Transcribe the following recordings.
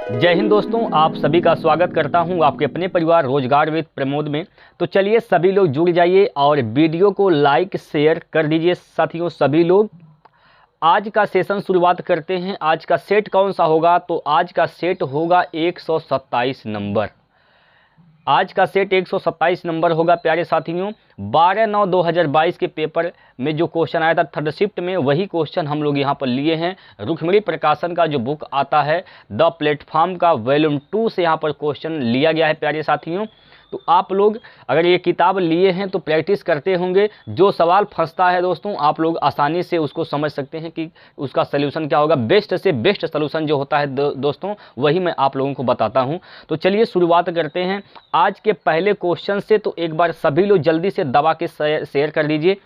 जय हिंद दोस्तों, आप सभी का स्वागत करता हूं आपके अपने परिवार रोजगार विद प्रमोद में। तो चलिए सभी लोग जुड़ जाइए और वीडियो को लाइक शेयर कर दीजिए साथियों। सभी लोग आज का सेशन शुरुआत करते हैं। आज का सेट कौन सा होगा? तो आज का सेट होगा 127 नंबर। आज का सेट 127 नंबर होगा प्यारे साथियों। 12/9/2022 के पेपर में जो क्वेश्चन आया था थर्ड शिफ्ट में, वही क्वेश्चन हम लोग यहाँ पर लिए हैं। रुक्मिणी प्रकाशन का जो बुक आता है द प्लेटफॉर्म का वॉल्यूम 2 से यहाँ पर क्वेश्चन लिया गया है प्यारे साथियों। तो आप लोग अगर ये किताब लिए हैं तो प्रैक्टिस करते होंगे। जो सवाल फंसता है दोस्तों, आप लोग आसानी से उसको समझ सकते हैं कि उसका सलूशन क्या होगा। बेस्ट से बेस्ट सलूशन जो होता है दोस्तों, वही मैं आप लोगों को बताता हूं। तो चलिए शुरुआत करते हैं आज के पहले क्वेश्चन से। तो एक बार सभी लोग जल्दी से दबा के शेयर कर दीजिए,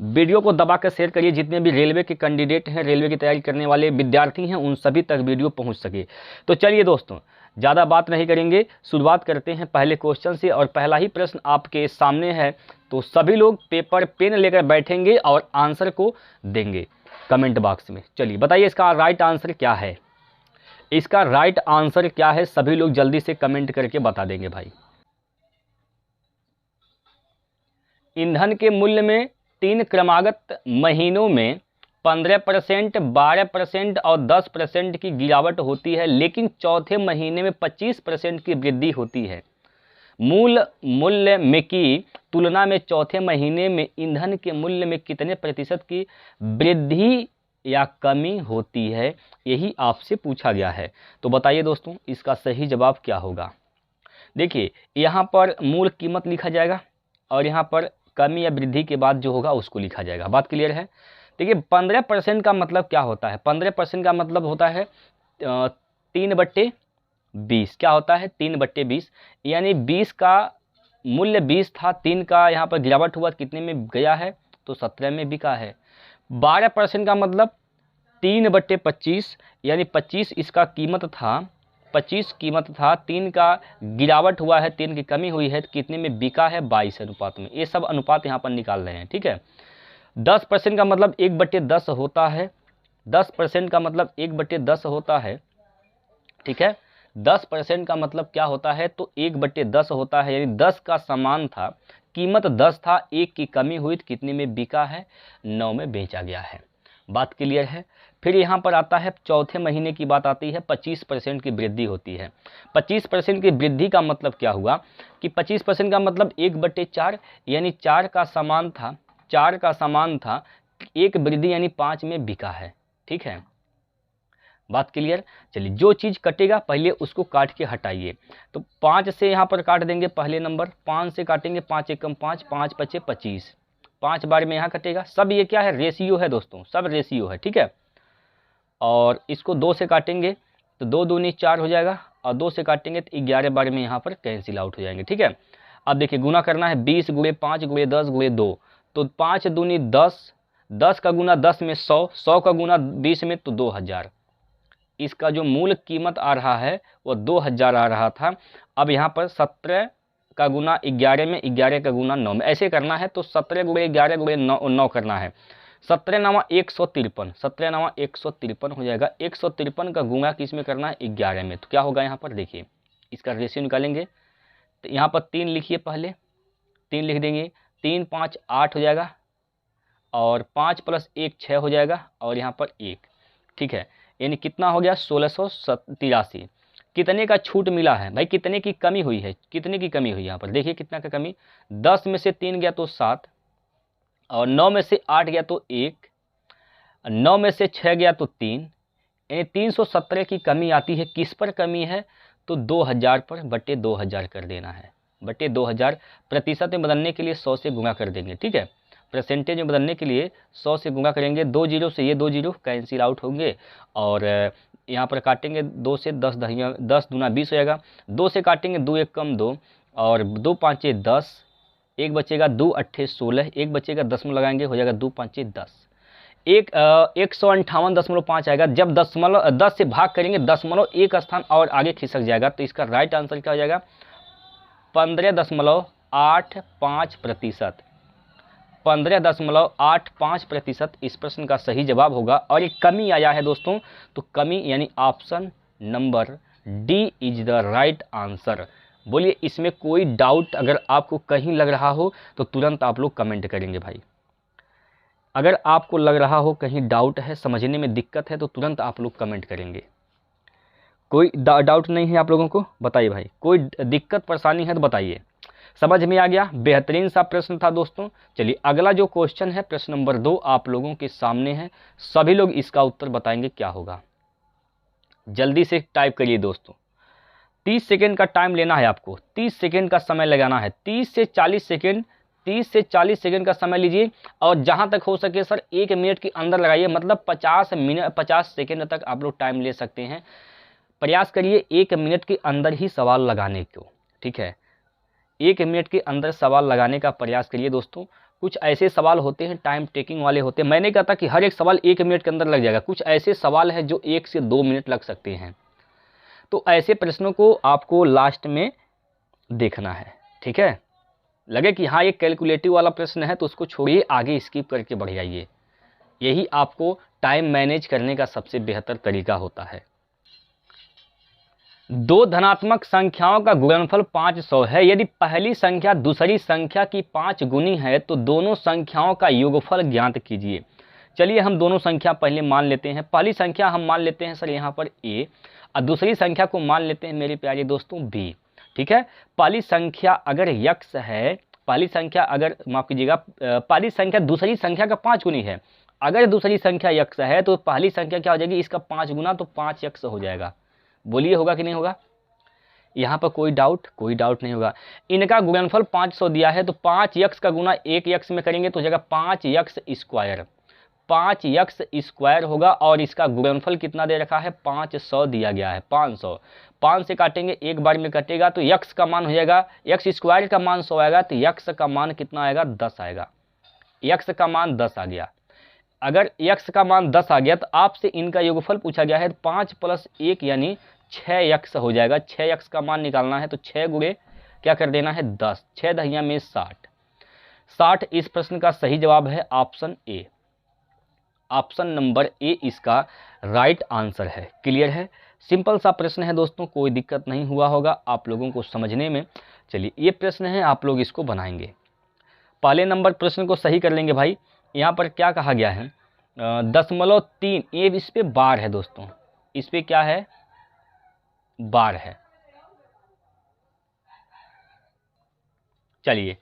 वीडियो को दबा कर शेयर करिए। जितने भी रेलवे के कैंडिडेट हैं, रेलवे की तैयारी करने वाले विद्यार्थी हैं, उन सभी तक वीडियो पहुंच सके। तो चलिए दोस्तों, ज़्यादा बात नहीं करेंगे, शुरुआत करते हैं पहले क्वेश्चन से। और पहला ही प्रश्न आपके सामने है, तो सभी लोग पेपर पेन लेकर बैठेंगे और आंसर को देंगे कमेंट बॉक्स में। चलिए बताइए इसका राइट आंसर क्या है। इसका राइट आंसर क्या है, सभी लोग जल्दी से कमेंट करके बता देंगे भाई। ईंधन के मूल्य में 3 क्रमागत महीनों में 15%, 12% और 10% की गिरावट होती है, लेकिन चौथे महीने में 25% की वृद्धि होती है। मूल मूल्य में की तुलना में चौथे महीने में ईंधन के मूल्य में कितने प्रतिशत की वृद्धि या कमी होती है, यही आपसे पूछा गया है। तो बताइए दोस्तों, इसका सही जवाब क्या होगा। देखिए, यहाँ पर मूल कीमत लिखा जाएगा और यहाँ पर कमी या वृद्धि के बाद जो होगा उसको लिखा जाएगा। बात क्लियर है। देखिए 15% का मतलब क्या होता है? 15% का मतलब होता है 3/20। क्या होता है? 3/20। यानी 20 का मूल्य 20 था, 3 का यहाँ पर गिरावट हुआ, कितने में गया है? तो 17 में बिका है। 12% का मतलब 3/25, यानी 25 इसका कीमत था, 25 कीमत था, 3 का गिरावट हुआ है, 3 की कमी हुई है, तो कितने में बिका है? 22 अनुपात में। ये सब अनुपात यहाँ पर निकाल रहे हैं, ठीक है। 10% का मतलब 1/10 होता है। 10% का मतलब 1/10 होता है, ठीक है। 10% का मतलब क्या होता है? तो 1/10 होता है, यानी 10 का सामान था, कीमत 10 था, 1 की कमी हुई तो कितने में बिका है? 9 में बेचा गया है। बात क्लियर है। फिर यहाँ पर आता है चौथे महीने की बात आती है, 25% की वृद्धि होती है। 25% की वृद्धि का मतलब क्या हुआ कि 25% का मतलब 1/4, यानी 4 का सामान था, 4 का सामान था, 1 वृद्धि यानी 5 में बिका है, ठीक है। बात क्लियर। चलिए, जो चीज़ कटेगा पहले उसको काट के हटाइए। तो 5 से यहाँ पर काट देंगे पहले नंबर, 5 से काटेंगे, 5 एकम 5, 5 पचे 25, 5 बार में यहाँ कटेगा। सब ये क्या है? रेशियो है दोस्तों, सब रेशियो है, ठीक है। और इसको 2 से काटेंगे तो 2 दूनी 4 हो जाएगा, और 2 से काटेंगे तो 11 बार में यहाँ पर कैंसिल आउट हो जाएंगे, ठीक है। अब देखिए गुना करना है, 20 × 5 × 10 × 2, तो 5 दूनी 10, 10 का गुना 10 में 100, 100 का गुना 20 में तो 2000। इसका जो मूल कीमत आ रहा है वो 2000 आ रहा था। अब यहाँ पर 17 का गुना 11 में, 11 का गुना 9 में, ऐसे करना है। तो 17 × 11 × 9 करना है। 17 9 153, 17 9 153 हो जाएगा। 153 का गुना किस में करना है? 11 में। तो क्या होगा यहाँ पर? देखिए इसका रेशियो निकालेंगे तो यहाँ पर 3 लिखिए, पहले 3 लिख देंगे, 3 5 8 हो जाएगा, और 5 + 1 6 हो जाएगा, और यहाँ पर 1, ठीक है। यानी कितना हो गया? 1683। कितने का छूट मिला है भाई? कितने की कमी हुई है? कितने की कमी हुई यहाँ पर देखिए, कितना का कमी? 10 में से 3 गया तो 7, और 9 में से 8 गया तो 1, 9 में से 6 गया तो 3, यानी 317 की कमी आती है। किस पर कमी है? तो 2000 पर, बटे 2000 कर देना है, बटे 2000। प्रतिशत में बदलने के लिए 100 से गुणा कर देंगे, ठीक है। परसेंटेज में बदलने के लिए 100 से गुणा करेंगे। 2 जीरो से ये 2 जीरो कैंसिल आउट होंगे, और यहाँ पर काटेंगे 2 से, 10 दूना 20 हो जाएगा। 2 से काटेंगे, 2 एक कम 2, और 2 5 10, 1 बचेगा, 2 8 16, 1 बचेगा, दशमलव लगाएंगे, हो जाएगा 2 5 10। 158.5 आएगा। जब 10 से भाग करेंगे, दशमलव 1 स्थान और आगे खिसक जाएगा। तो इसका राइट आंसर क्या हो जाएगा? 15.85%। 15.85% इस प्रश्न का सही जवाब होगा। और एक कमी आया है दोस्तों, तो कमी यानी option number D is the right answer. बोलिए, इसमें कोई डाउट अगर आपको कहीं लग रहा हो तो तुरंत आप लोग कमेंट करेंगे भाई। अगर आपको लग रहा हो कहीं डाउट है, समझने में दिक्कत है, तो तुरंत आप लोग कमेंट करेंगे। कोई डाउट नहीं है आप लोगों को? बताइए भाई, कोई दिक्कत परेशानी है तो बताइए। समझ में आ गया? बेहतरीन सा प्रश्न था दोस्तों। चलिए अगला जो क्वेश्चन है, प्रश्न नंबर 2 आप लोगों के सामने है। सभी लोग इसका उत्तर बताएंगे क्या होगा। जल्दी से टाइप करिए दोस्तों। 30 सेकेंड का टाइम लेना है आपको, 30 सेकेंड का समय लगाना है, 30 से 40 सेकेंड, 30 से 40 सेकेंड का समय लीजिए और जहां तक हो सके सर 1 मिनट के अंदर लगाइए, मतलब 50 सेकेंड तक आप लोग टाइम ले सकते हैं। प्रयास करिए 1 मिनट के अंदर ही सवाल लगाने को, ठीक है? 1 मिनट के अंदर सवाल लगाने का प्रयास करिए दोस्तों। कुछ ऐसे सवाल होते हैं टाइम टेकिंग वाले होते हैं, मैंने कहा था कि हर एक सवाल 1 मिनट के अंदर लग जाएगा, कुछ ऐसे सवाल हैं जो 1 से 2 मिनट लग सकते हैं। तो ऐसे प्रश्नों को आपको लास्ट में देखना है, ठीक है? लगे कि हाँ ये कैलकुलेटिव वाला प्रश्न है तो उसको छोड़िए, आगे स्किप करके बढ़ जाइए। यही आपको टाइम मैनेज करने का सबसे बेहतर तरीका होता है। दो धनात्मक संख्याओं का गुणनफल 500 है। यदि पहली संख्या दूसरी संख्या की 5 गुनी है तो दोनों संख्याओं का योगफल ज्ञात कीजिए। चलिए हम दोनों संख्या पहले मान लेते हैं। पहली संख्या हम मान लेते हैं सर यहाँ पर a और दूसरी संख्या को मान लेते हैं मेरे प्यारे दोस्तों b, ठीक है? पहली संख्या अगर यक्स है, पहली संख्या अगर माफ कीजिएगा, पहली संख्या दूसरी संख्या का 5 गुनी है। अगर दूसरी संख्या यक्स है तो पहली संख्या क्या हो जाएगी, इसका 5 गुना, तो 5 यक्स हो जाएगा। बोलिए होगा कि नहीं होगा? यहाँ पर कोई डाउट नहीं होगा। इनका गुणनफल 500 दिया है तो 5 यक्स का गुना 1 यक्स में करेंगे तो हो जाएगा 5 यक्स स्क्वायर, 5 यक्स स्क्वायर होगा। और इसका गुणनफल कितना दे रखा है, 500 दिया गया है, 500। 5 से काटेंगे, एक बार में कटेगा तो यक्स का मान हो जाएगा, यक्स स्क्वायर का मान 100 आएगा तो यक्स का मान कितना आएगा, 10 आएगा। यक्स का मान 10 आ गया। अगर यक्स का मान 10 आ गया तो आपसे इनका योगफल पूछा गया है, 5 + 1 यानी 6 यक्स हो जाएगा। 6 यक्स का मान निकालना है तो 6 गुणे क्या कर देना है, 10, 6 दहिया में 60। 60 इस प्रश्न का सही जवाब है option A. Option number A इसका राइट आंसर है। क्लियर है? सिंपल सा प्रश्न है दोस्तों, कोई दिक्कत नहीं हुआ होगा आप लोगों को समझने में। चलिए ये प्रश्न है, आप लोग इसको बनाएंगे। पहले नंबर प्रश्न को सही कर लेंगे भाई। यहाँ पर क्या कहा गया है, 0.3, ये इस पे बार है दोस्तों, इस पे क्या है, बार है। चलिए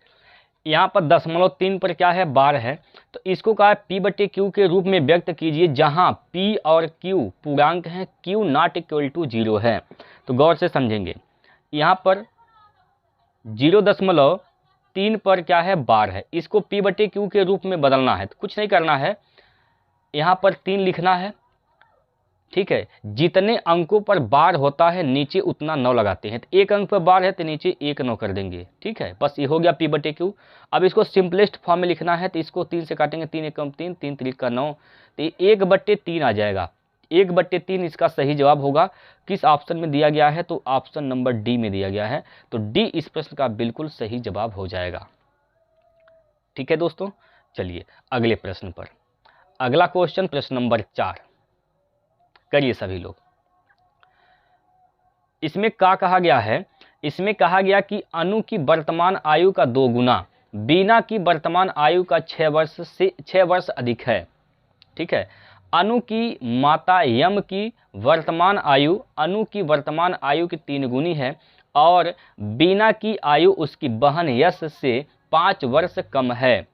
यहाँ पर 0.3 पर क्या है, बार है, तो इसको कहा P/Q के रूप में व्यक्त कीजिए जहां P और Q पूर्णांक हैं, Q ≠ 0 है। तो गौर से समझेंगे, यहाँ पर 0.3 पर क्या है, बार है, इसको P/Q के रूप में बदलना है। तो कुछ नहीं करना है, यहाँ पर 3 लिखना है, ठीक है? जितने अंकों पर बार होता है नीचे उतना 9 लगाते हैं। तो 1 अंक पर बार है तो नीचे 1 9 कर देंगे, ठीक है? बस ये हो गया P/Q। अब इसको सिंपलेस्ट फॉर्म में लिखना है तो इसको 3 से काटेंगे, 3 एकम 3, 3 3 का 9, तो 1/3 आ जाएगा। 1/3 इसका सही जवाब होगा। किस ऑप्शन में दिया गया है, तो ऑप्शन नंबर डी में दिया गया है। तो डी इस प्रश्न का बिल्कुल सही जवाब हो जाएगा। ठीक है दोस्तों, चलिए अगले प्रश्न पर। अगला क्वेश्चन प्रश्न नंबर 4 करिए सभी लोग। इसमें क्या कहा गया है, इसमें कहा गया कि अनु की वर्तमान आयु का 2 गुना बीना की वर्तमान आयु का 6 वर्ष अधिक है। ठीक है? अनु की माता यम की वर्तमान आयु अनु की वर्तमान आयु की 3 गुनी है और बीना की आयु उसकी बहन यश से 5 वर्ष कम है।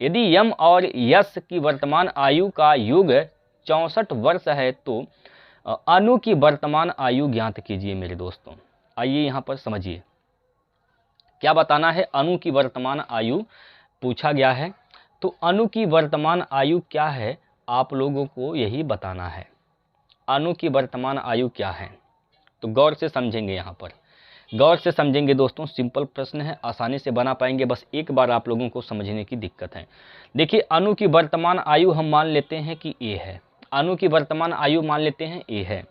यदि यम और यश की वर्तमान आयु का योग 64 वर्ष है तो अनु की वर्तमान आयु ज्ञात कीजिए मेरे दोस्तों। आइए यहाँ पर समझिए क्या बताना है। अनु की वर्तमान आयु पूछा गया है, तो अनु की वर्तमान आयु क्या है आप लोगों को यही बताना है। अनु की वर्तमान आयु क्या है, तो गौर से समझेंगे, यहाँ पर गौर से समझेंगे दोस्तों। सिंपल प्रश्न है, आसानी से बना पाएंगे, बस एक बार आप लोगों को समझने की दिक्कत है। देखिए अनु की वर्तमान आयु हम मान लेते हैं कि ए है, अनु की वर्तमान आयु मान लेते हैं ए है,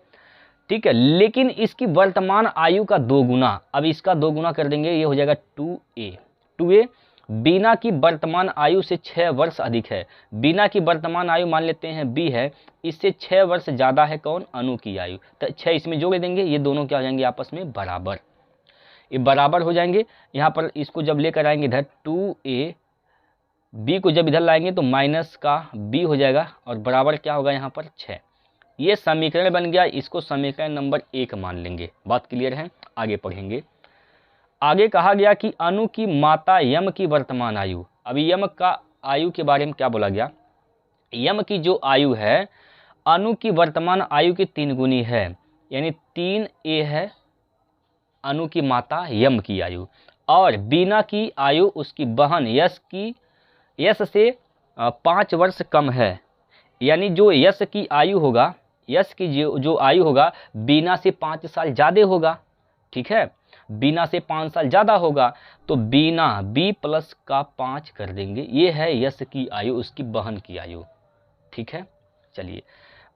ठीक है? लेकिन इसकी वर्तमान आयु का 2 गुना, अब इसका 2 गुना कर देंगे, ये हो जाएगा 2a बीना की वर्तमान आयु से 6 वर्ष अधिक है। बीना की वर्तमान आयु मान लेते हैं बी है, इससे 6 वर्ष ज़्यादा है कौन, अनु की आयु। तो 6 इसमें जोड़ देंगे, ये दोनों क्या हो जाएंगे आपस में बराबर, ये बराबर हो जाएंगे। यहाँ पर इसको जब लेकर आएंगे इधर 2a, b को जब इधर लाएंगे तो माइनस का b हो जाएगा और बराबर क्या होगा यहाँ पर 6। ये समीकरण बन गया, इसको समीकरण नंबर 1 मान लेंगे। बात क्लियर है, आगे पढ़ेंगे। आगे कहा गया कि अनु की माता यम की वर्तमान आयु। अभी यम का आयु के बारे में क्या बोला गया, यम की जो आयु है अनु की वर्तमान आयु की 3 गुनी है, यानी 3a है अनु की माता यम की आयु, और बीना की आयु उसकी बहन यश से 5 वर्ष कम है, यानी जो यश की आयु होगा, यश की जो आयु होगा बीना से 5 साल ज़्यादा होगा। ठीक है, बीना से 5 साल ज़्यादा होगा, तो बीना b प्लस का 5 कर देंगे, ये है यश की आयु, उसकी बहन की आयु। ठीक है, चलिए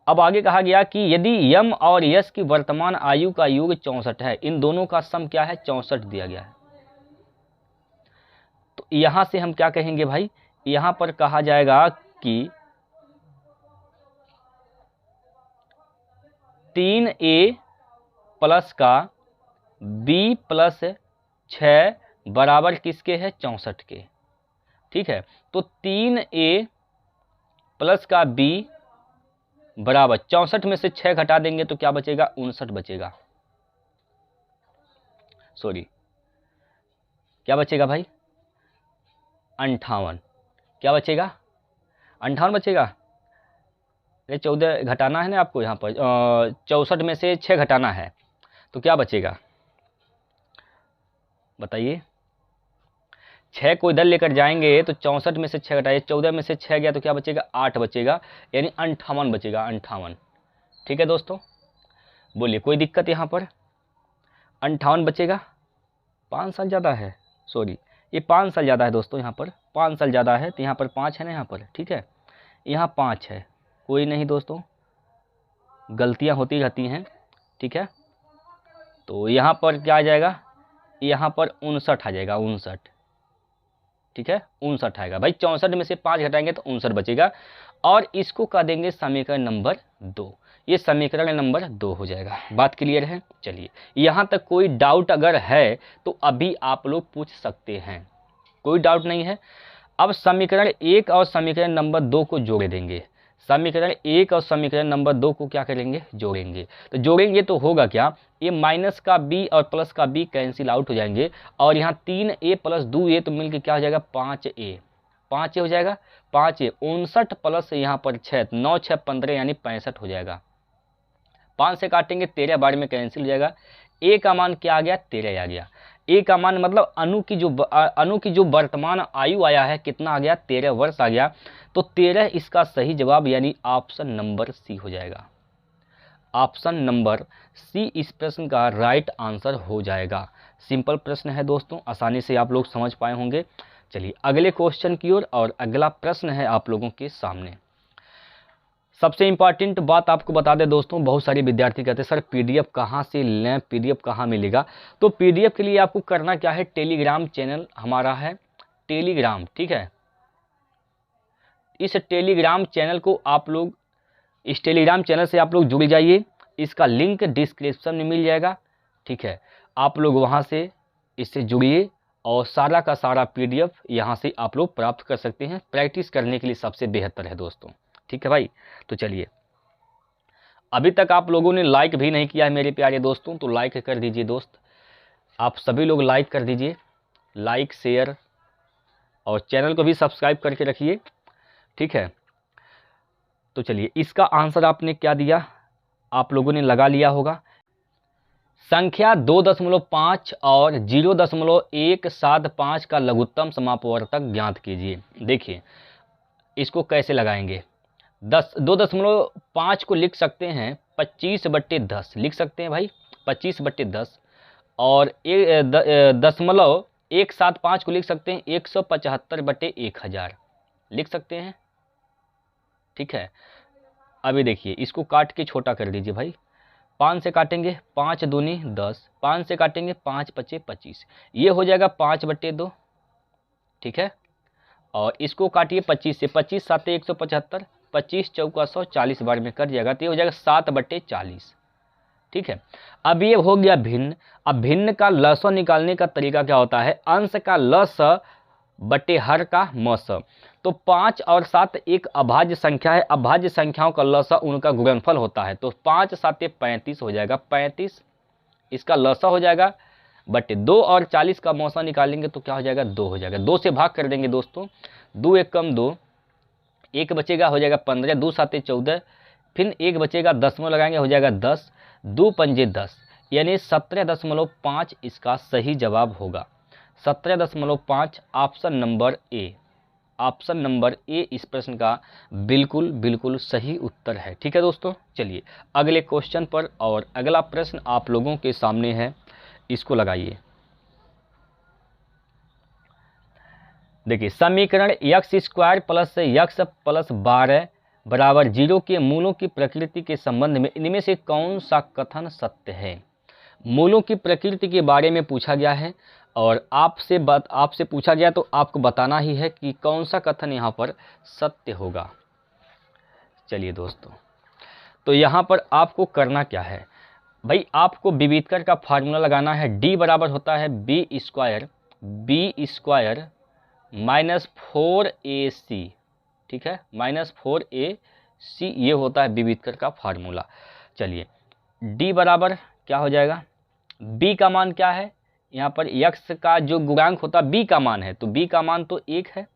अब आगे कहा गया कि यदि यम और यश की वर्तमान आयु का योग 64 है, इन दोनों का सम क्या है 64 दिया गया है, तो यहां से हम क्या कहेंगे भाई, यहां पर कहा जाएगा कि 3a प्लस का b प्लस 6 बराबर किसके है 64 के। ठीक है, तो 3a प्लस का b बराबर 64 में से 6 घटा देंगे तो क्या बचेगा 59 बचेगा, सॉरी क्या बचेगा भाई 58, क्या बचेगा 58 बचेगा। ये 14 घटाना है ना आपको, यहाँ पर 64 में से 6 घटाना है तो क्या बचेगा बताइए, 6 को इधर लेकर जाएंगे तो 64 में से 6 घटाइए, 14 में से 6 गया तो क्या बचेगा 8 बचेगा, यानी 58 बचेगा 58। ठीक है दोस्तों, बोलिए कोई दिक्कत यहाँ पर, 58 बचेगा। 5 साल ज़्यादा है, सॉरी ये 5 साल ज़्यादा है दोस्तों, यहाँ पर 5 साल ज़्यादा है, तो यहाँ पर 5 है ना यहाँ पर। ठीक है, यहाँ 5 है, कोई नहीं दोस्तों, गलतियाँ होती रहती हैं। ठीक है, तो यहाँ पर क्या आ जाएगा, यहाँ पर 59 आ जाएगा 59। ठीक है, 59 आएगा भाई, 64 में से 5 घटाएंगे तो 59 बचेगा, और इसको कह देंगे समीकरण नंबर 2, ये समीकरण नंबर 2 हो जाएगा। बात क्लियर है, चलिए यहाँ तक कोई डाउट अगर है तो अभी आप लोग पूछ सकते हैं, कोई डाउट नहीं है। अब समीकरण 1 और समीकरण नंबर 2 को जोड़ देंगे, समीकरण 1 और समीकरण नंबर 2 को क्या करेंगे जोड़ेंगे, तो जोड़ेंगे तो होगा क्या, ये माइनस का b और प्लस का b कैंसिल आउट हो जाएंगे, और यहाँ 3a प्लस 2a तो मिलकर क्या हो जाएगा 5a, 5a हो जाएगा, 5a 59 प्लस यहाँ पर 6, 9 6 15 यानी 65 हो जाएगा। 5 से काटेंगे 13 बार में कैंसिल हो जाएगा, a का मान क्या आ गया 13 आ गया, a का मान मतलब अनु की जो वर्तमान आयु आया है कितना आ गया 13 वर्ष आ गया, तो 13 इसका सही जवाब यानी ऑप्शन नंबर सी हो जाएगा। ऑप्शन नंबर सी इस प्रश्न का राइट आंसर हो जाएगा। सिंपल प्रश्न है दोस्तों, आसानी से आप लोग समझ पाए होंगे। चलिए अगले क्वेश्चन की ओर, और अगला प्रश्न है आप लोगों के सामने। सबसे इम्पॉर्टेंट बात आपको बता दें दोस्तों, बहुत सारे विद्यार्थी कहते हैं सर पीडीएफ कहाँ से लें, पीडीएफ कहाँ मिलेगा। तो पीडीएफ के लिए आपको करना क्या है, टेलीग्राम चैनल हमारा है टेलीग्राम। ठीक है, इस टेलीग्राम चैनल को आप लोग, इस टेलीग्राम चैनल से आप लोग जुड़ जाइए, इसका लिंक डिस्क्रिप्शन में मिल जाएगा। ठीक है, आप लोग वहाँ से इससे जुड़िए और सारा का सारा पीडीएफ यहाँ से आप लोग प्राप्त कर सकते हैं, प्रैक्टिस करने के लिए सबसे बेहतर है दोस्तों। ठीक है भाई, तो चलिए, अभी तक आप लोगों ने लाइक भी नहीं किया है मेरे प्यारे दोस्तों, तो लाइक कर दीजिए दोस्त, आप सभी लोग लाइक कर दीजिए, लाइक शेयर, और चैनल को भी सब्सक्राइब करके रखिए। ठीक है, तो चलिए इसका आंसर आपने क्या दिया, आप लोगों ने लगा लिया होगा। संख्या 2.5 और 0.175 का लघुत्तम समापवर्तक ज्ञात कीजिए। देखिए इसको कैसे लगाएंगे, 2.5 को लिख सकते हैं 25/10 लिख सकते हैं भाई, 25/10, और 0.175 को लिख सकते हैं 175/1000 लिख सकते हैं। ठीक है, अभी देखिए इसको काट के छोटा कर दीजिए भाई, 5 से काटेंगे 5 दूनी 10, 5 से काटेंगे 5 पचे 25, ये हो जाएगा 5/2, ठीक है। और इसको काटिए 25 से, 25 साते 175, 25 चौका 100, 40 बार में कट जाएगा तो ये हो जाएगा 7/40। ठीक है। अब ये हो गया भिन्न। अब भिन्न का लस निकालने का तरीका क्या होता है, अंश का लस बटे हर का मस। तो 5 और 7 एक अभाज्य संख्या है, अभाज्य संख्याओं का लस उनका गुणनफल होता है। तो 5 साते 35 हो जाएगा, 35 इसका लसा हो जाएगा, बटे 2 और 40 का मौसा निकालेंगे तो क्या हो जाएगा, 2 हो जाएगा। 2 से भाग कर देंगे दोस्तों, 2 एक कम 2, 1 बचेगा हो जाएगा 15, 2 साते 14, फिर 1 बचेगा, दशमलव लगाएंगे हो जाएगा 10, 2 पंजे 10, यानी 17.5 इसका सही जवाब होगा। 17.5 option number A, option number A इस प्रश्न का बिल्कुल बिल्कुल सही उत्तर है। ठीक है दोस्तों, चलिए अगले क्वेश्चन पर, और अगला प्रश्न आप लोगों के सामने है, इसको लगाइए। देखिए, समीकरण x² प्लस x प्लस 12 बराबर 0 के मूलों की प्रकृति के संबंध में इनमें से कौन सा कथन सत्य है। मूलों की प्रकृति के बारे में पूछा गया है और आपसे पूछा गया तो आपको बताना ही है कि कौन सा कथन यहाँ पर सत्य होगा। चलिए दोस्तों, तो यहाँ पर आपको करना क्या है भाई, आपको विविधकर का फार्मूला लगाना है। d बराबर होता है b² माइनस 4ac, ठीक है, माइनस 4ac ये होता है विविधकर का फार्मूला। चलिए d बराबर क्या हो जाएगा, b का मान क्या है, यहाँ पर x का जो गुणांक होता है b का मान है, तो b का मान तो 1 है,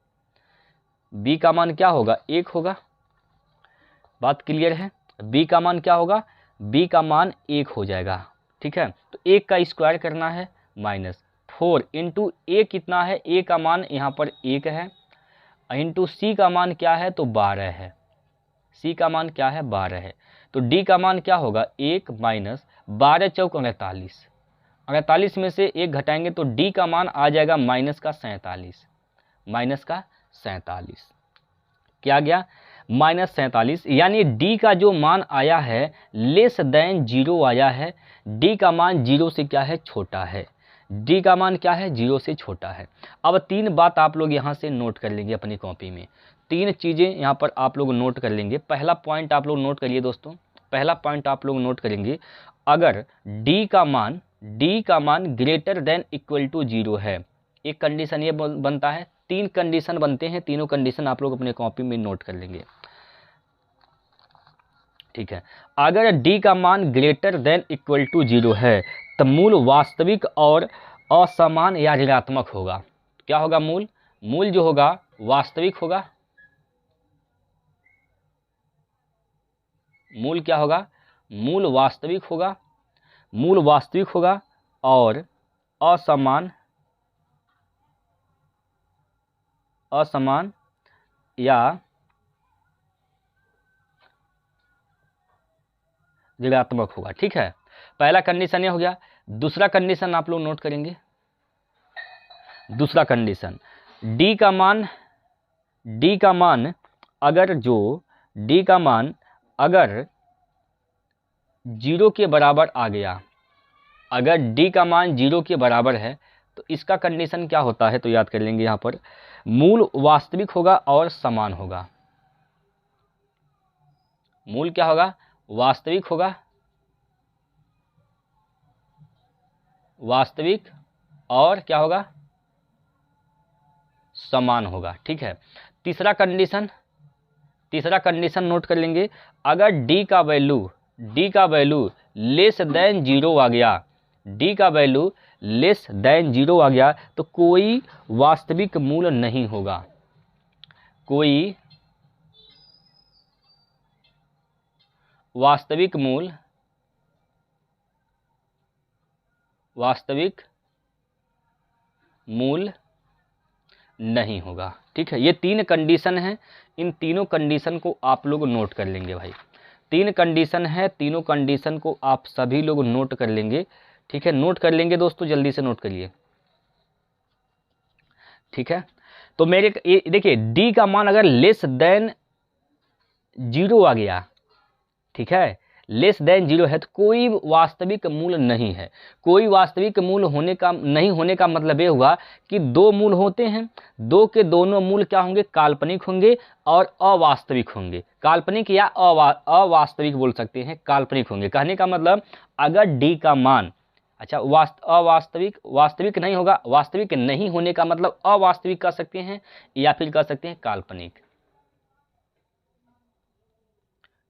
b का मान क्या होगा, 1 होगा। बात क्लियर है, b का मान क्या होगा, b का मान 1 हो जाएगा। ठीक है, तो 1 का स्क्वायर करना है, माइनस 4 इंटू a कितना है, a का मान यहाँ पर 1 है, इंटू c का मान क्या है, तो 12 है, c का मान क्या है, 12 है। तो d का मान क्या होगा, 1 माइनस 12 चौक 48, 48 में से 1 घटाएंगे तो d का मान आ जाएगा माइनस का 47, माइनस का 47 क्या गया, माइनस 47, यानी d का जो मान आया है लेस देन 0 आया है। d का मान 0 से क्या है, छोटा है, d का मान क्या है, 0 से छोटा है। अब 3 बात आप लोग यहाँ से नोट कर लेंगे अपनी कॉपी में, 3 चीज़ें यहाँ पर आप लोग नोट कर लेंगे। पहला पॉइंट आप लोग नोट करिए दोस्तों, पहला पॉइंट आप लोग नोट करेंगे, अगर d का मान ग्रेटर देन इक्वल टू 0 है, एक कंडीशन ये बनता है, 3 कंडीशन बनते हैं, तीनों कंडीशन आप लोग अपने कॉपी में नोट कर लेंगे। ठीक है, अगर d का मान ग्रेटर देन इक्वल टू 0 है तो मूल वास्तविक और असमान या ऋणात्मक होगा। क्या होगा, मूल जो होगा वास्तविक होगा, मूल क्या होगा, मूल वास्तविक होगा और असमान या ऋणात्मक होगा। ठीक है, पहला कंडीशन ये हो गया। दूसरा कंडीशन आप लोग नोट करेंगे, दूसरा कंडीशन d का मान अगर 0 के बराबर आ गया, अगर d का मान 0 के बराबर है तो इसका कंडीशन क्या होता है, तो याद कर लेंगे, यहाँ पर मूल वास्तविक होगा और समान होगा। मूल क्या होगा, वास्तविक होगा, वास्तविक और क्या होगा, समान होगा। ठीक है, तीसरा कंडीशन नोट कर लेंगे, अगर d का वैल्यू लेस देन 0 आ गया, d का वैल्यू लेस देन 0 आ गया तो कोई वास्तविक मूल नहीं होगा, कोई वास्तविक मूल नहीं होगा। ठीक है, ये 3 कंडीशन हैं, इन तीनों कंडीशन को आप लोग नोट कर लेंगे भाई, 3 कंडीशन है, तीनों कंडीशन को आप सभी लोग नोट कर लेंगे। ठीक है, नोट कर लेंगे दोस्तों, जल्दी से नोट करिए। ठीक है, तो मेरे देखिए d का मान अगर लेस देन 0 आ गया, ठीक है, लेस देन जीरो है तो कोई वास्तविक मूल नहीं है। कोई वास्तविक मूल होने का नहीं होने का मतलब ये हुआ कि दो मूल होते हैं, दो के दोनों मूल क्या होंगे, काल्पनिक होंगे और अवास्तविक होंगे। काल्पनिक या अवास्तविक बोल सकते हैं, काल्पनिक होंगे। कहने का मतलब अगर डी का मान, अच्छा अवास्तविक, वास्तविक नहीं होगा, वास्तविक नहीं होने का मतलब अवास्तविक कह सकते हैं या फिर कह सकते हैं काल्पनिक।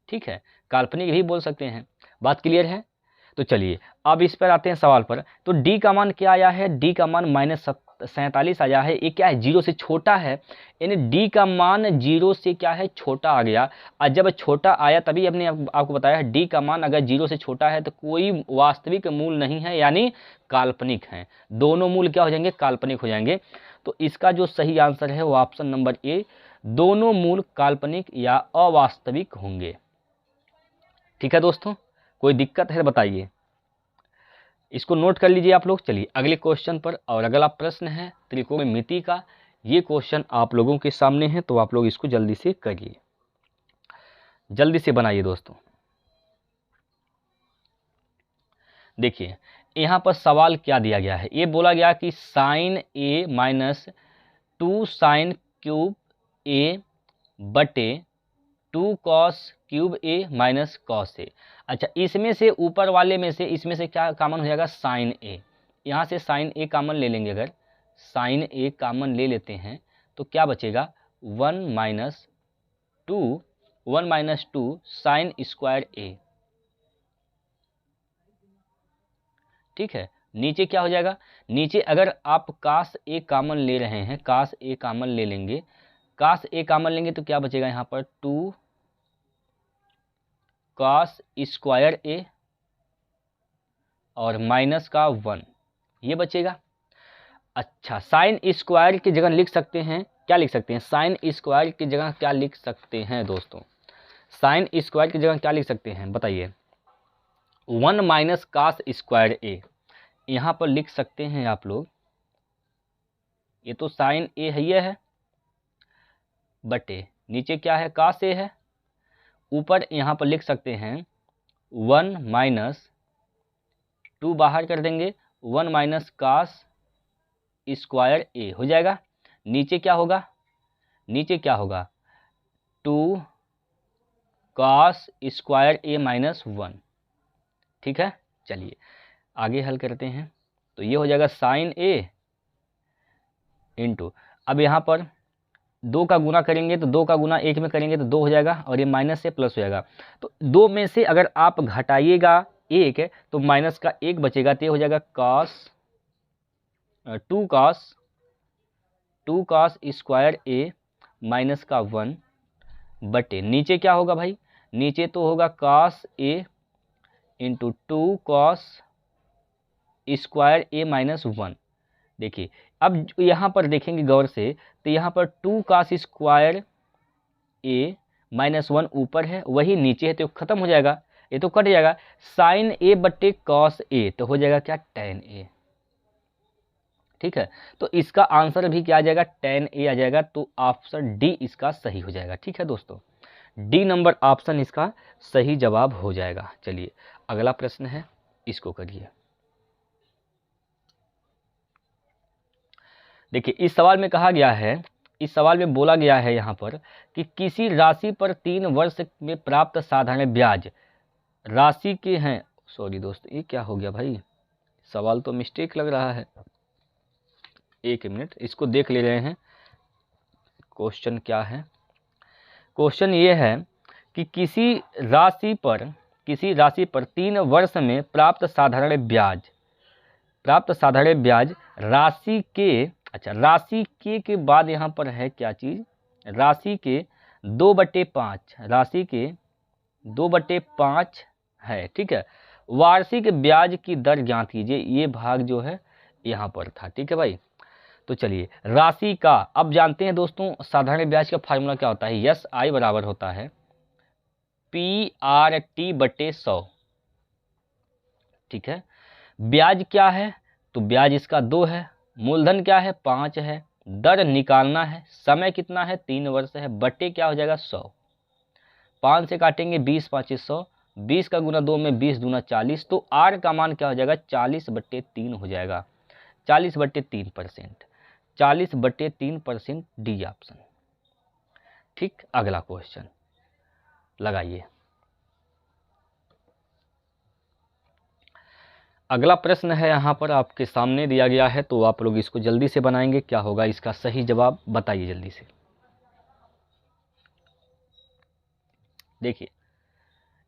ठीक है, काल्पनिक भी बोल सकते हैं। बात क्लियर है? तो चलिए अब इस पर आते हैं सवाल पर। तो डी का मान क्या आया है, डी का मान -47 आया है। ये क्या है, जीरो से छोटा है, यानी डी का मान जीरो से क्या है, छोटा आ गया। और जब छोटा आया तभी हमने आपको बताया डी का मान अगर जीरो से छोटा है तो कोई वास्तविक मूल नहीं है, यानी काल्पनिक है। दोनों मूल क्या हो जाएंगे, काल्पनिक हो जाएंगे। तो इसका जो सही आंसर है वो ऑप्शन नंबर ए, दोनों मूल काल्पनिक या अवास्तविक होंगे। ठीक है दोस्तों, कोई दिक्कत है बताइए, इसको नोट कर लीजिए आप लोग। चलिए अगले क्वेश्चन पर, और अगला प्रश्न है त्रिकोणमिति का। ये क्वेश्चन आप लोगों के सामने है, तो आप लोग इसको जल्दी से करिए, जल्दी से बनाइए दोस्तों। देखिए यहाँ पर सवाल क्या दिया गया है, ये बोला गया कि साइन ए माइनस 2 साइन क्यूब ए बटे 2 cos cube A minus cos A. अच्छा, इसमें से ऊपर वाले में से इसमें से क्या कॉमन हो जाएगा, साइन ए। यहाँ से साइन ए कॉमन ले लेंगे, अगर साइन ए कॉमन ले लेते हैं तो क्या बचेगा, 1 माइनस 2 साइन स्क्वायर ए। ठीक है, नीचे क्या हो जाएगा, नीचे अगर आप कास ए कॉमन ले रहे हैं, कास ए कॉमन ले लेंगे, कास ए कॉमन लेंगे तो क्या बचेगा यहाँ पर 2 कॉस स्क्वायर ए और माइनस का 1, ये बचेगा। अच्छा, साइन स्क्वायर की जगह लिख सकते हैं, क्या लिख सकते हैं, साइन स्क्वायर की जगह क्या लिख सकते हैं दोस्तों, साइन स्क्वायर की जगह क्या लिख सकते हैं बताइए, 1 माइनस कास स्क्वायर ए। यहाँ पर लिख सकते हैं आप लोग, ये तो साइन ए है, ये है, बटे नीचे क्या है, कास ए है। ऊपर यहाँ पर लिख सकते हैं 1 माइनस 2 बाहर कर देंगे, 1 माइनस कास स्क्वायर ए हो जाएगा। नीचे क्या होगा, नीचे क्या होगा, 2 कॉस स्क्वायर ए माइनस 1। ठीक है, चलिए आगे हल करते हैं। तो ये हो जाएगा साइन ए इंटू, अब यहाँ पर 2 का गुना करेंगे तो 2 का गुना 1 में करेंगे तो 2 हो जाएगा, और ये माइनस से प्लस हो जाएगा। तो 2 में से अगर आप घटाइएगा 1 तो माइनस का 1 बचेगा, तो ये हो जाएगा कॉस 2 कॉस स्क्वायर ए माइनस का 1 बटे नीचे क्या होगा भाई, नीचे तो होगा cos A into 2 cos square A minus 1। देखिए अब यहाँ पर देखेंगे गौर से, तो यहाँ पर 2 कॉस स्क्वायर ए माइनस 1 ऊपर है, वही नीचे है, तो खत्म हो जाएगा, ये तो कट जाएगा। साइन ए बटे कॉस ए तो हो जाएगा क्या, टेन ए। ठीक है, तो इसका आंसर भी क्या आ जाएगा, टेन ए आ जाएगा। तो ऑप्शन डी इसका सही हो जाएगा। ठीक है दोस्तों, डी नंबर ऑप्शन इसका सही जवाब हो जाएगा। चलिए अगला प्रश्न है, इसको करिए। देखिए इस सवाल में कहा गया है, इस सवाल में बोला गया है यहाँ पर कि किसी राशि पर 3 वर्ष में प्राप्त साधारण ब्याज राशि के हैं। सॉरी दोस्त, ये क्या हो गया भाई, सवाल तो मिस्टेक लग रहा है, एक मिनट इसको देख ले रहे हैं, क्वेश्चन क्या है। क्वेश्चन ये है कि किसी राशि पर 3 वर्ष में प्राप्त साधारण ब्याज राशि के, अच्छा राशि के बाद यहाँ पर है क्या चीज़, राशि के 2/5, राशि के 2/5 है। ठीक है, वार्षिक ब्याज की दर ज्ञात कीजिए, ये भाग जो है यहाँ पर था। ठीक है भाई, तो चलिए राशि का अब जानते हैं दोस्तों, साधारण ब्याज का फार्मूला क्या होता है, यस आई बराबर होता है PRT/100। ठीक है, ब्याज क्या है, तो ब्याज इसका 2 है, मूलधन क्या है 5 है, दर निकालना है, समय कितना है 3 वर्ष है, बटे क्या हो जाएगा 100, 5 से काटेंगे 20 5 100, 20 का गुना 2 में 20 दूना 40, तो R का मान क्या हो जाएगा 40/3 हो जाएगा, 40/3%, 40/3% डी ऑप्शन। ठीक, अगला क्वेश्चन लगाइए। अगला प्रश्न है यहाँ पर आपके सामने दिया गया है, तो आप लोग इसको जल्दी से बनाएंगे। क्या होगा इसका सही जवाब, बताइए जल्दी से। देखिए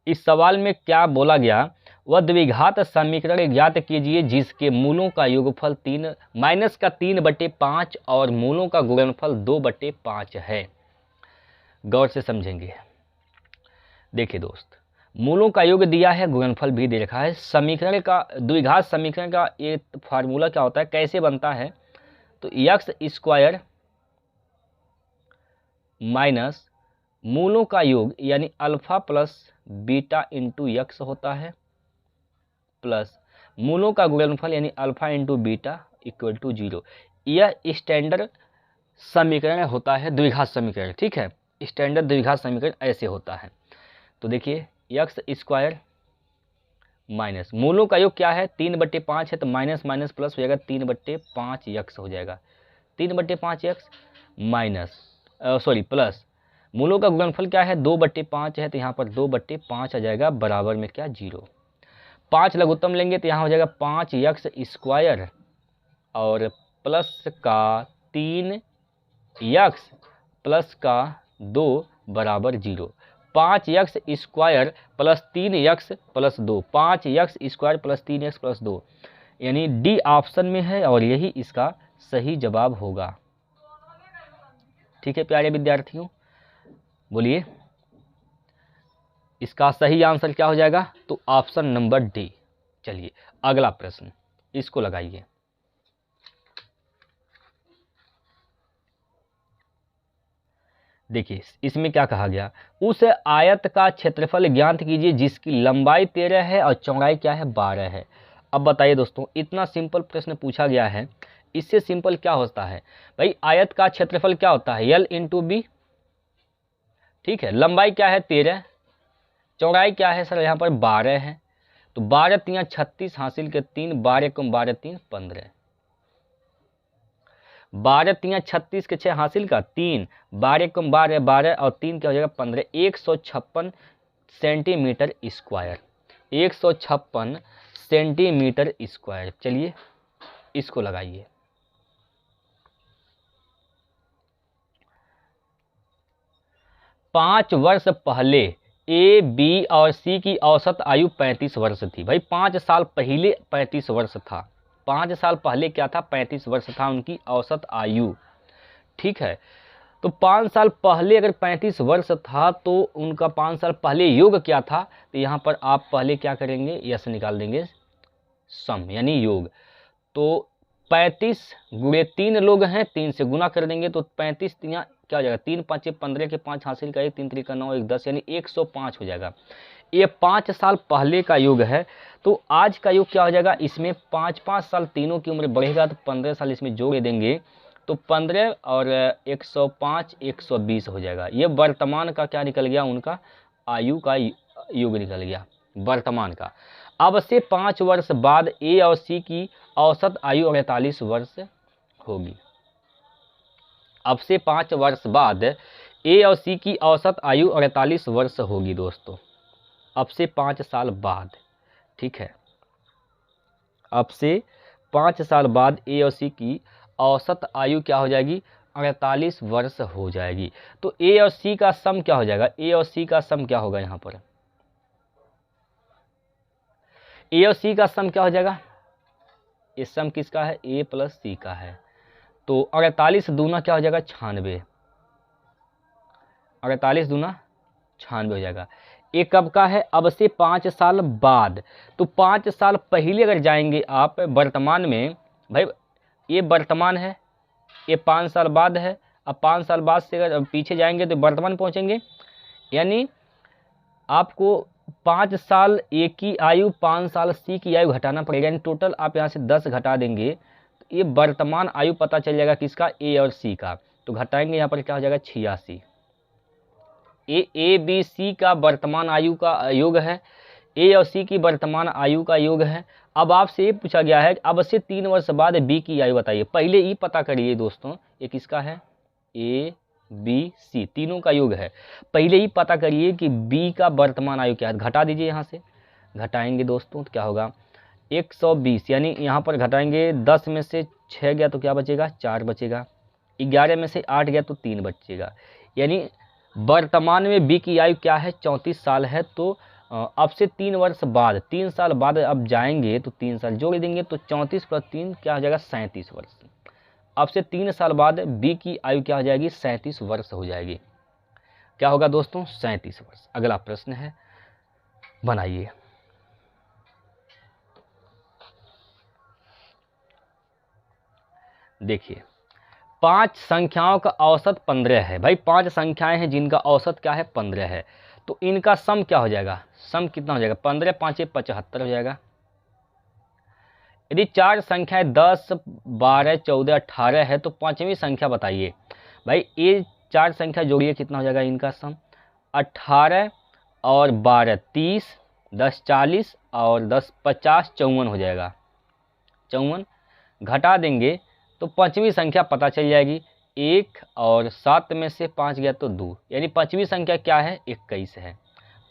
इस सवाल में क्या बोला गया, वह द्विघात समीकरण ज्ञात कीजिए जिसके मूलों का योगफल 3 और मूलों का गुणनफल 2/5 है। गौर से समझेंगे। देखिए दोस्त, मूलों का योग दिया है, गुणनफल भी दे रखा है। समीकरण का, द्विघात समीकरण का ये फार्मूला क्या होता है, कैसे बनता है, तो x² माइनस मूलों का योग यानी alpha plus beta into x होता है, प्लस मूलों का गुणनफल यानी alpha into beta equal to 0। यह स्टैंडर्ड समीकरण होता है, द्विघात समीकरण। ठीक है, स्टैंडर्ड द्विघात समीकरण ऐसे होता है। तो देखिए x² माइनस मूलों का योग क्या है 3/5 है, तो माइनस माइनस प्लस हो जाएगा 3/5x हो जाएगा, 3/5x माइनस प्लस मूलों का गुणनफल क्या है 2/5 है, तो यहाँ पर 2/5 आ जाएगा, बराबर में क्या 0। 5 लघुत्तम लेंगे तो यहाँ हो जाएगा 5x² और प्लस का 3x प्लस का 2 बराबर 0। 5x² plus 3x plus 2, 5x² plus 3x plus 2, यानी डी ऑप्शन में है और यही इसका सही जवाब होगा। ठीक है प्यारे विद्यार्थियों, बोलिए इसका सही आंसर क्या हो जाएगा, तो ऑप्शन नंबर डी। चलिए अगला प्रश्न, इसको लगाइए। देखिए इसमें क्या कहा गया, उस आयत का क्षेत्रफल ज्ञात कीजिए जिसकी लंबाई 13 है और चौड़ाई क्या है 12 है। अब बताइए दोस्तों, इतना सिंपल प्रश्न पूछा गया है, इससे सिंपल क्या होता है भाई, आयत का क्षेत्रफल क्या होता है L इंटू बी। ठीक है, लंबाई क्या है 13, चौड़ाई क्या है सर यहाँ पर 12 है, तो 12 3 36 हासिल के 3, 12 कम 12 3 15, 12 3 36 के 6 हासिल का 3, 12 कम 12 12 और 3 क्या हो जाएगा 15, 156 सेंटीमीटर स्क्वायर, 156 सेंटीमीटर स्क्वायर। चलिए इसको लगाइए। पाँच वर्ष पहले ए, बी और सी की औसत आयु 35 वर्ष थी। भाई 5 साल पहले 35 वर्ष था, 5 साल पहले क्या था 35 वर्ष था उनकी औसत आयु। ठीक है, तो 5 साल पहले अगर 35 वर्ष था तो उनका 5 साल पहले योग क्या था, तो यहाँ पर आप पहले क्या करेंगे, यस निकाल देंगे सम यानी योग। तो 35 गुणे 3 लोग हैं, 3 से गुना कर देंगे तो 35 यहाँ क्या हो जाएगा 3 5 15 के 5 हासिल का 1, 3 3 का 9, 1 10 यानी 105 हो जाएगा। ये 5 साल पहले का योग है, तो आज का योग क्या हो जाएगा, इसमें 5 साल तीनों की उम्र बढ़ेगा तो 15 साल इसमें जोड़ देंगे तो 15 और 105 120 हो जाएगा। ये वर्तमान का क्या निकल गया, उनका आयु का योग निकल गया वर्तमान का। अब से 5 वर्ष बाद ए और सी की औसत आयु 48 वर्ष होगी। अब से 5 वर्ष बाद ए और सी की औसत आयु 48 वर्ष होगी दोस्तों, अब से 5 साल बाद। ठीक है, अब से 5 साल बाद ए और सी की औसत आयु क्या हो जाएगी 48 वर्ष हो जाएगी। तो ए और सी का सम क्या हो जाएगा, ए और सी का सम क्या होगा, यहाँ पर ए और सी का सम क्या हो जाएगा, ये सम किसका है ए प्लस सी का है, तो 48 दूना क्या हो जाएगा 96, 48 दूना 96 हो जाएगा। ये कब का है, अब से 5 साल बाद, तो 5 साल पहले अगर जाएंगे आप वर्तमान में, भाई ये वर्तमान है, ये 5 साल बाद है, अब 5 साल बाद से अगर पीछे जाएंगे तो वर्तमान पहुंचेंगे, यानी आपको 5 साल ए की आयु 5 साल सी की आयु घटाना पड़ेगा, यानी टोटल आप यहाँ से 10 घटा देंगे तो ये वर्तमान आयु पता चल जाएगा किसका, ए और सी का। तो घटाएंगे यहाँ पर क्या हो जाएगा 86। ए बी सी का वर्तमान आयु का योग है, ए और सी की वर्तमान आयु का योग है। अब आपसे ये पूछा गया है अब से 3 वर्ष बाद बी की आयु बताइए। पहले ई पता करिए दोस्तों, ये किसका है, ए बी सी तीनों का योग है। पहले ही पता करिए कि बी का वर्तमान आयु क्या है। घटा दीजिए, यहाँ से घटाएंगे दोस्तों तो क्या होगा 120, यानी यहाँ पर घटाएंगे 10 में से 6 गया तो क्या बचेगा 4 बचेगा, 11 में से 8 गया तो 3 बचेगा। यानी वर्तमान में बी की आयु क्या है 34 साल है। तो अब से 3 वर्ष बाद 3 साल बाद अब जाएंगे तो 3 साल जोड़ देंगे तो 34 + 3 क्या हो जाएगा 37 वर्ष। अब से 3 साल बाद बी की आयु क्या हो जाएगी 37 वर्ष हो जाएगी। क्या होगा दोस्तों 37 वर्ष। अगला प्रश्न है, बनाइए। देखिए 5 संख्याओं का औसत 15 है। भाई 5 संख्याएं हैं जिनका औसत क्या है 15 है, तो इनका सम क्या हो जाएगा, सम कितना हो जाएगा 15 × 5 = 75 हो जाएगा। यदि 4 संख्याएं 10, 12, 14, 18 है तो 5वीं संख्या बताइए। भाई ये 4 संख्या जोड़िए कितना हो जाएगा इनका सम, 18 और 12 30, 10 40 और 10 50 54 हो जाएगा। 54 घटा देंगे तो 5वीं संख्या पता चल जाएगी। 1 और 7 में से 5 गया तो 2, यानी 5वीं संख्या क्या है 21 है।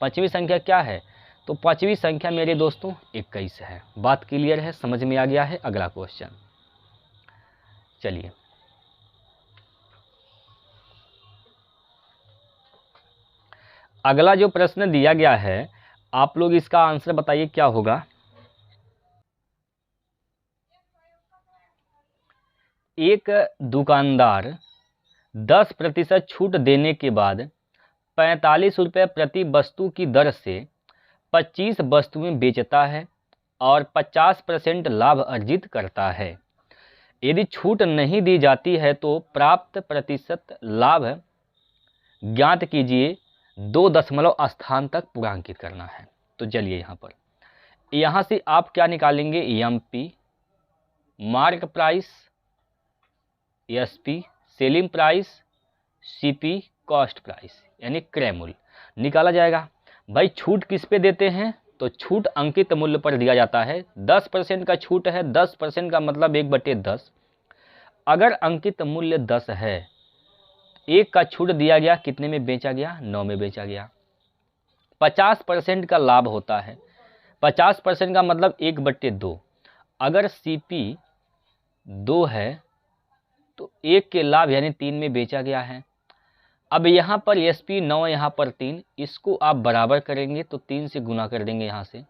5वीं संख्या क्या है, तो 5वीं संख्या मेरे दोस्तों 21 है। बात क्लियर है, समझ में आ गया है। अगला क्वेश्चन, चलिए अगला जो प्रश्न दिया गया है आप लोग इसका आंसर बताइए क्या होगा। एक दुकानदार 10% छूट देने के बाद 45 रुपये प्रति वस्तु की दर से 25 वस्तुएं बेचता है और 50% लाभ अर्जित करता है। यदि छूट नहीं दी जाती है तो प्राप्त प्रतिशत लाभ ज्ञात कीजिए। 2 दशमलव स्थान तक पूर्णांकित करना है। तो चलिए यहाँ से आप क्या निकालेंगे, MP mark price, SP selling price, CP cost price यानी क्रय मूल्य निकाला जाएगा। भाई छूट किस पे देते हैं, तो छूट अंकित मूल्य पर दिया जाता है। 10% का छूट है, 10% का मतलब 1/10। अगर अंकित मूल्य 10 है, 1 का छूट दिया गया, कितने में बेचा गया 9 में बेचा गया। 50% का लाभ होता है, 50% का मतलब 1/2। अगर सीपी 2 है तो 1 के लाभ यानी 3 में बेचा गया है। अब यहाँ पर एसपी 9, यहाँ पर 3, इसको आप बराबर करेंगे तो 3 से गुना कर देंगे यहाँ से,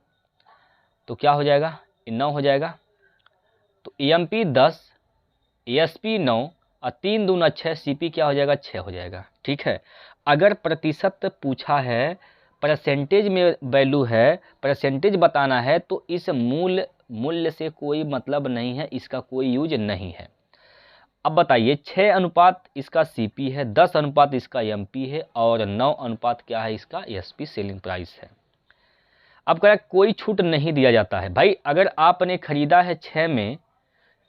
तो क्या हो जाएगा 9 हो जाएगा। तो एमपी 10, एसपी 9 और 3 दूना 6, सीपी क्या हो जाएगा 6 हो जाएगा। ठीक है। अगर प्रतिशत पूछा है, परसेंटेज में वैल्यू है, परसेंटेज बताना है, तो इस मूल्य से कोई मतलब नहीं है, इसका कोई यूज नहीं है। अब बताइए 6 अनुपात इसका सीपी है, 10 अनुपात इसका एमपी है और 9 अनुपात क्या है इसका एसपी सेलिंग प्राइस है। अब कह कोई छूट नहीं दिया जाता है। भाई अगर आपने खरीदा है 6 में,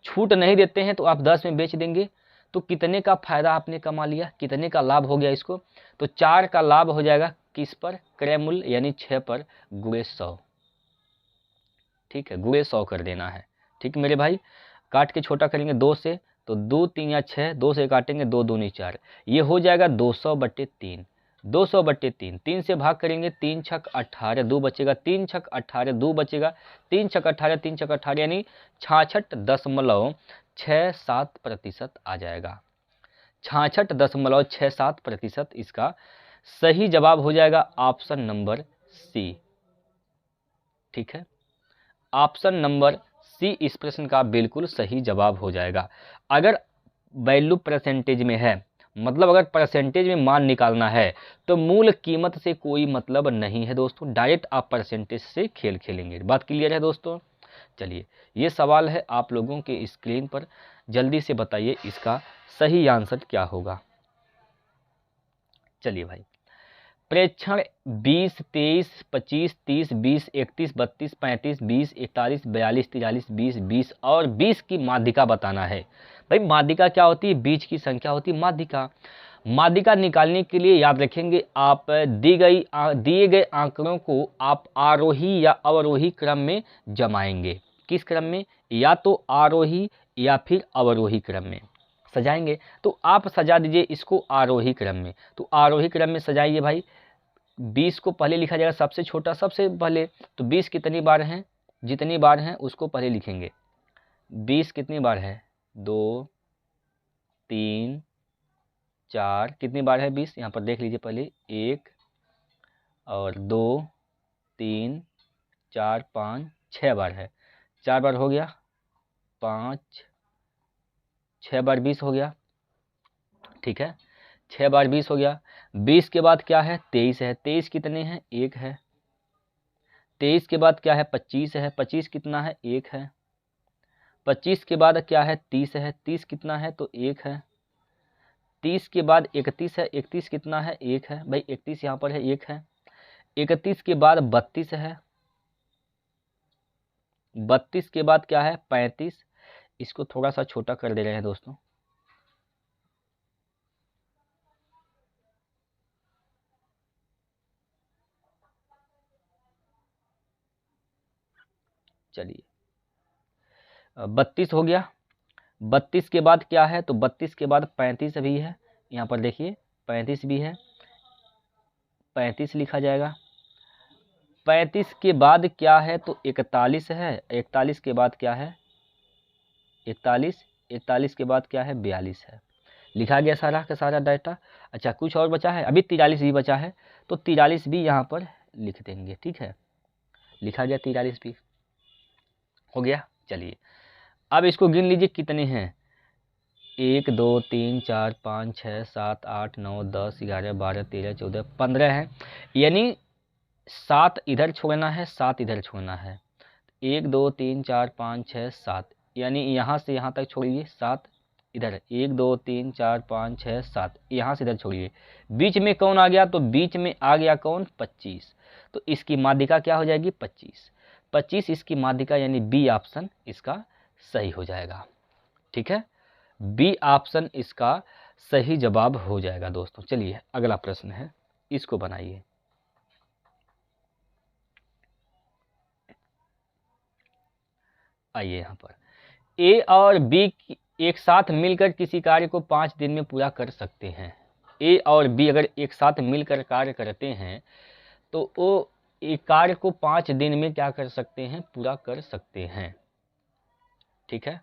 छूट नहीं देते हैं तो आप 10 में बेच देंगे, तो कितने का फायदा आपने कमा लिया, कितने का लाभ हो गया इसको, तो 4 का लाभ हो जाएगा किस पर, क्रय मूल्य यानी 6 पर गुणे 100। ठीक है, गुणे 100 कर देना है। ठीक मेरे भाई, काट के छोटा करेंगे 2 से, तो 2 3 या 6, 2 से काटेंगे 2 दूनी 4, ये हो जाएगा 200/3। 200/3, 3 से भाग करेंगे 3 छक 18, 2 बचेगा, 3 छक 18, 2 बचेगा, 3 छक 18, 3 छक 18 यानी 66.67% आ जाएगा। 66.67% इसका सही जवाब हो जाएगा ऑप्शन नंबर सी। ठीक है, ऑप्शन नंबर सी इस प्रश्न का बिल्कुल सही जवाब हो जाएगा। अगर वैल्यू परसेंटेज में है, मतलब अगर परसेंटेज में मान निकालना है, तो मूल कीमत से कोई मतलब नहीं है दोस्तों, डायरेक्ट आप परसेंटेज से खेल खेलेंगे। बात क्लियर है दोस्तों। चलिए ये सवाल है आप लोगों के स्क्रीन पर, जल्दी से बताइए इसका सही आंसर क्या होगा। चलिए भाई, प्रेक्षण 20, 23, 25, 30, 20, 31, 32, 35, 20, 41, 42, 43, 20, 20 और 20 की माध्यिका बताना है। भाई माध्यिका क्या होती है, बीच की संख्या होती है माध्यिका। माध्यिका निकालने के लिए याद रखेंगे आप दिए गए आंकड़ों को आप आरोही या अवरोही क्रम में जमाएंगे। किस क्रम में? या तो आरोही या फिर अवरोही क्रम में सजाएंगे। तो आप सजा दीजिए इसको आरोही क्रम में। तो आरोही क्रम में सजाइए भाई। 20 को पहले लिखा जाएगा सबसे छोटा सबसे पहले। तो 20 कितनी बार हैं? जितनी बार हैं उसको पहले लिखेंगे। 20 कितनी बार है? 2 3 4। कितनी बार है 20? यहाँ पर देख लीजिए पहले। 1 और 2 3 4 5 6 बार है। 4 बार हो गया। 5 6 बार 20 हो गया। ठीक है, 6 बार 20 हो गया। 20 के बाद क्या है? 23 है। 23 कितने हैं? 1 है। 23 के बाद क्या है? 25 है। 25 कितना है? 1 है। 25 के बाद क्या है? 30 है। 30 कितना है? तो 1 है। 30 के बाद 31 है। 31 कितना है? 1 है। भाई 31 यहाँ पर है, 1 है। 31 के बाद 32 है। 32 के बाद क्या है? 35। इसको थोड़ा सा छोटा कर दे रहे हैं दोस्तों। चलिए 32 हो गया। 32 के बाद क्या है? तो 32 के बाद 35 भी है। यहाँ पर देखिए 35 भी है। 35 लिखा जाएगा। 35 के बाद क्या है? तो 41 है। 41 के बाद क्या है? 41। 41 के बाद क्या है? 42 है। लिखा गया सारा का सारा डाटा। अच्छा कुछ और बचा है? अभी 43 भी बचा है। तो 43 भी यहाँ पर लिख देंगे। ठीक है, लिखा गया 43 भी हो गया। चलिए अब इसको गिन लीजिए कितने हैं। 1 2 3 4 5 6 7 8 9 10 11 12 13 14 15 है। यानी 7 इधर छोड़ना है, 7 इधर छोड़ना है। 1 2 3 4 5 6 7, यानी यहाँ से यहाँ तक छोड़िए 7 इधर। 1 2 3 4 5 6 7, यहाँ से इधर छोड़िए। बीच में कौन आ गया? तो बीच में आ गया कौन? 25। तो इसकी माध्यिका क्या हो जाएगी? 25। 25 इसकी माध्यिका, यानी बी ऑप्शन इसका सही हो जाएगा। ठीक है, बी ऑप्शन इसका सही जवाब हो जाएगा दोस्तों। चलिए अगला प्रश्न है, इसको बनाइए। आइए यहाँ पर ए और बी एक साथ मिलकर किसी कार्य को 5 दिन में पूरा कर सकते हैं। ए और बी अगर एक साथ मिलकर कार्य करते हैं तो वो एक कार्य को 5 दिन में क्या कर सकते हैं? पूरा कर सकते हैं। ठीक है,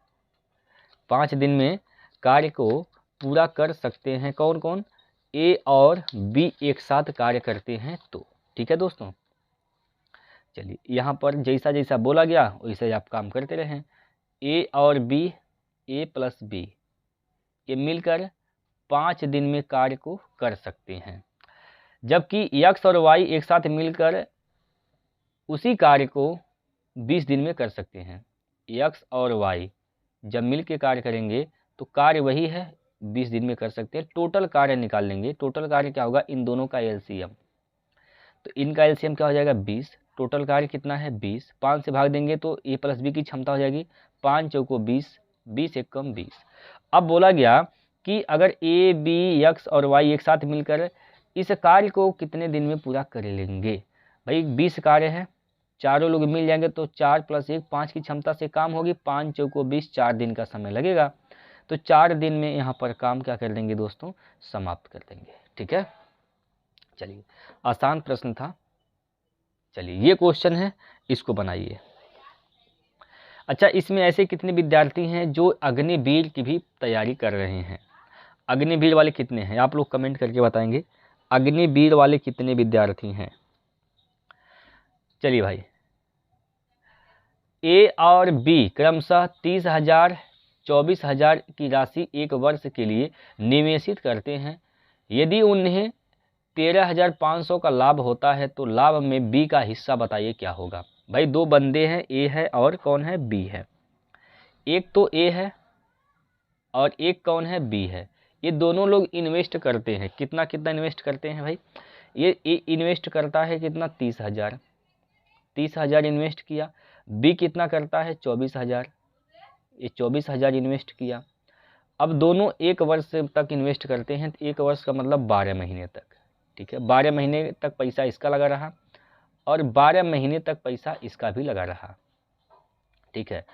5 दिन में कार्य को पूरा कर सकते हैं। कौन कौन? ए और बी एक साथ कार्य करते हैं तो। ठीक है दोस्तों, चलिए यहाँ पर जैसा जैसा बोला गया वैसे आप काम करते रहें। ए और बी, ए प्लस बी, ये मिलकर 5 दिन में कार्य को कर सकते हैं। जबकि यक्स और वाई एक साथ मिलकर उसी कार्य को 20 दिन में कर सकते हैं। यक्स और वाई जब मिल के कार्य करेंगे तो कार्य वही है, 20 दिन में कर सकते हैं। टोटल कार्य निकाल लेंगे। टोटल कार्य क्या होगा? इन दोनों का एलसीएम। तो इनका एलसीएम क्या हो जाएगा? 20। टोटल कार्य कितना है? 20। 5 से भाग देंगे तो ए प्लस बी की क्षमता हो जाएगी 5 चौको 20, 20 एक कम 20। अब बोला गया कि अगर ए बी यक्स और वाई एक साथ मिलकर इस कार्य को कितने दिन में पूरा कर लेंगे? भाई 20 कार्य है, चारों लोग मिल जाएंगे तो 4 + 1 5 की क्षमता से काम होगी। 5 चौको 20, 4 दिन का समय लगेगा। तो 4 दिन में यहाँ पर काम क्या कर देंगे दोस्तों? समाप्त कर देंगे। ठीक है, चलिए आसान प्रश्न था। चलिए ये क्वेश्चन है, इसको बनाइए। अच्छा, इसमें ऐसे कितने विद्यार्थी हैं जो अग्निवीर की भी तैयारी कर रहे हैं? अग्निवीर वाले कितने हैं? आप लोग कमेंट करके बताएंगे अग्निवीर वाले कितने विद्यार्थी हैं। चलिए भाई, ए और बी क्रमशः 30,000 24,000 की राशि एक वर्ष के लिए निवेशित करते हैं। यदि उन्हें 13,500 का लाभ होता है तो लाभ में बी का हिस्सा बताइए क्या होगा। भाई दो बंदे हैं, ए है और कौन है? बी है। एक तो ए है और एक कौन है? बी है। ये दोनों लोग इन्वेस्ट करते हैं। कितना कितना इन्वेस्ट करते हैं भाई? ये ए इन्वेस्ट करता है कितना? 30,000। 30,000 इन्वेस्ट किया। बी कितना करता है? 24,000। ये 24,000 इन्वेस्ट किया। अब दोनों 1 वर्ष तक इन्वेस्ट करते हैं, तो 1 वर्ष का मतलब 12 महीने तक, ठीक है। 12 महीने तक पैसा इसका लगा रहा और 12 महीने तक पैसा इसका भी लगा रहा, ठीक है।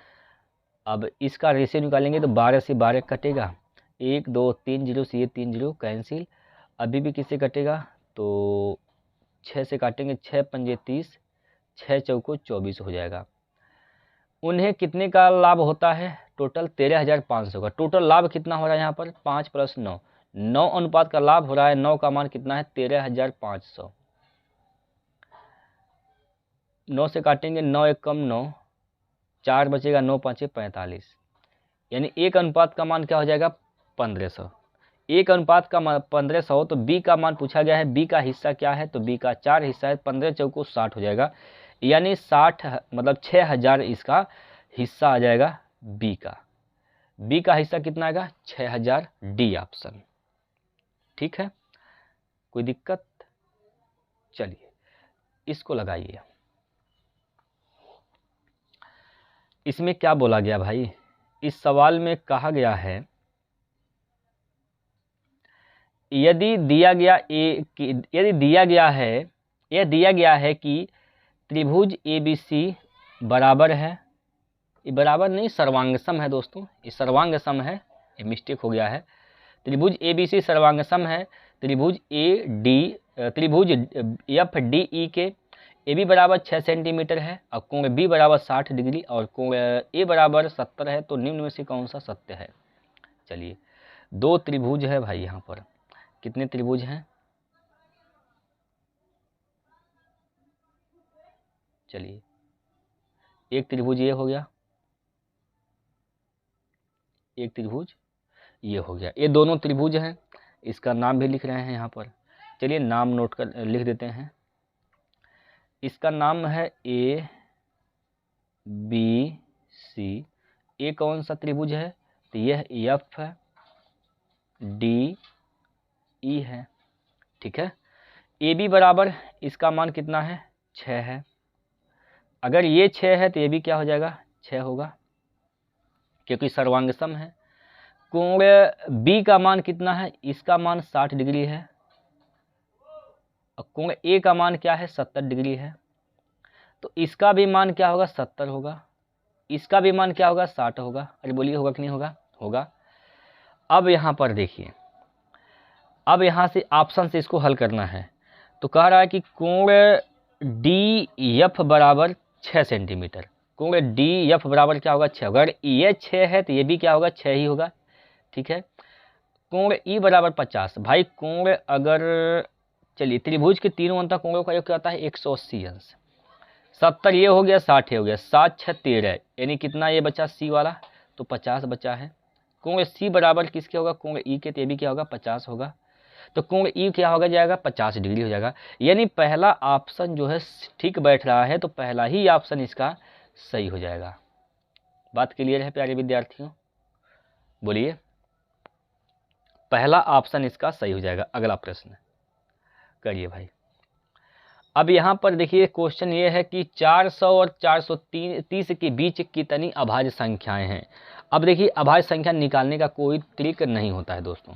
अब इसका रेशियो निकालेंगे तो 12 से 12 कटेगा, 1 2 3 जीरो से ये 3 जीरो कैंसिल, अभी भी किससे कटेगा तो 6 से काटेंगे, 6 पंजे 30, 6 चौको 24 हो जाएगा। उन्हें कितने का लाभ होता है, टोटल 13,500 का। टोटल लाभ कितना हो रहा है यहाँ पर 5 + 9, 9 अनुपात का लाभ हो रहा है। 9 का मान कितना है 13,500। 9 से काटेंगे, 9 1 कम 9, 4 बचेगा, 9 5 45, यानी 1 अनुपात का मान क्या हो जाएगा 1500। 1 अनुपात का मान 1500, तो बी का मान पूछा गया है, बी का हिस्सा क्या है तो बी का 4 हिस्सा है, 15 चौको 60 हो जाएगा, यानी 60 मतलब 6000 इसका हिस्सा आ जाएगा बी का। बी का हिस्सा कितना आएगा 6000, डी ऑप्शन, ठीक है। कोई दिक्कत, चलिए इसको लगाइए। इसमें क्या बोला गया भाई, इस सवाल में कहा गया है यदि दिया गया है कि त्रिभुज ABC बराबर है, ये बराबर नहीं सर्वांगसम है दोस्तों, ये सर्वांगसम है, ये मिस्टेक हो गया है। त्रिभुज ABC सर्वांगसम है, त्रिभुज FDE के AB बराबर 6 सेंटीमीटर है और कोण B बराबर 60 डिग्री और कोण A बराबर 70 है, तो निम्न में से कौन सा सत्य है। चलिए 2 त्रिभुज है भाई, यहाँ पर कितने त्रिभुज हैं, चलिए एक त्रिभुज ये हो गया, एक त्रिभुज ये हो गया, ये दोनों त्रिभुज हैं। इसका नाम भी लिख रहे हैं यहाँ पर, चलिए नाम नोट कर लिख देते हैं। इसका नाम है ABC। ए कौन सा त्रिभुज है तो यह FDE है, ठीक है। AB बराबर इसका मान कितना है 6 है, अगर ये 6 है तो ये भी क्या हो जाएगा 6 होगा, क्योंकि सर्वांगसम है। कोण B का मान कितना है, इसका मान 60 डिग्री है और कोण A का मान क्या है 70 डिग्री है, तो इसका भी मान क्या होगा 70 होगा, इसका भी मान क्या होगा 60 होगा। अरे बोलिए होगा कि नहीं होगा, होगा। अब यहाँ पर देखिए, अब यहाँ से ऑप्शन से इसको हल करना है, तो कह रहा है कि कोण DF बराबर 6 सेंटीमीटर, कोण DF बराबर क्या होगा 6, अगर ये 6 है तो ये भी क्या होगा 6 ही होगा, ठीक है। कोण E बराबर 50, भाई कोण अगर चलिए त्रिभुज के तीनों अंतः कोणों का योग क्या होता है 180 अंश, 70 ये हो गया 60 ये हो गया, 7 6 13, यानी कितना ये बचा C वाला, तो 50 बचा है। कोण C बराबर किसके होगा कोण E के, तो ये भी क्या होगा 50 होगा, तो कोण E क्या होगा जाएगा 50 डिग्री हो जाएगा, यानी पहला ऑप्शन जो है ठीक बैठ रहा है, तो पहला ही ऑप्शन इसका सही हो जाएगा। बात क्लियर है प्यारे विद्यार्थियों, बोलिए पहला ऑप्शन इसका सही हो जाएगा। अगला प्रश्न करिए भाई। अब यहाँ पर देखिए क्वेश्चन ये है कि 400 और 430 के बीच कितनी अभाज्य संख्याएं हैं। अब देखिए अभाज्य संख्या निकालने का कोई ट्रिक नहीं होता है दोस्तों,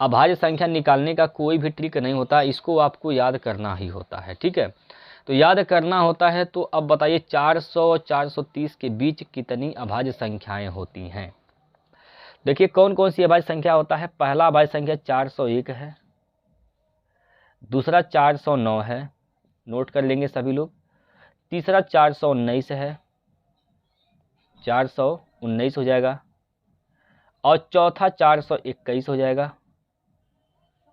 अभाज्य संख्या निकालने का कोई भी ट्रिक नहीं होता, इसको आपको याद करना ही होता है, ठीक है। तो याद करना होता है, तो अब बताइए 400 और 430 के बीच कितनी अभाज्य संख्याएं होती हैं। देखिए कौन कौन सी अभाज्य संख्या होता है। पहला अभाज्य संख्या 401 है, दूसरा 409 है, नोट कर लेंगे सभी लोग। तीसरा 419 है, 419 हो जाएगा, और चौथा 421 हो जाएगा,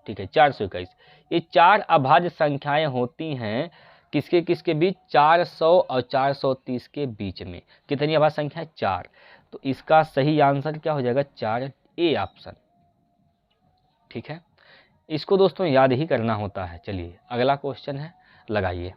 ठीक है 421। ये 4 अभाज्य संख्याएं होती हैं किसके किसके बीच, 400 और 430 के बीच में। कितनी अभाज्य संख्या है 4, तो इसका सही आंसर क्या हो जाएगा 4A ऑप्शन, ठीक है। इसको दोस्तों याद ही करना होता है। चलिए अगला क्वेश्चन है, लगाइए।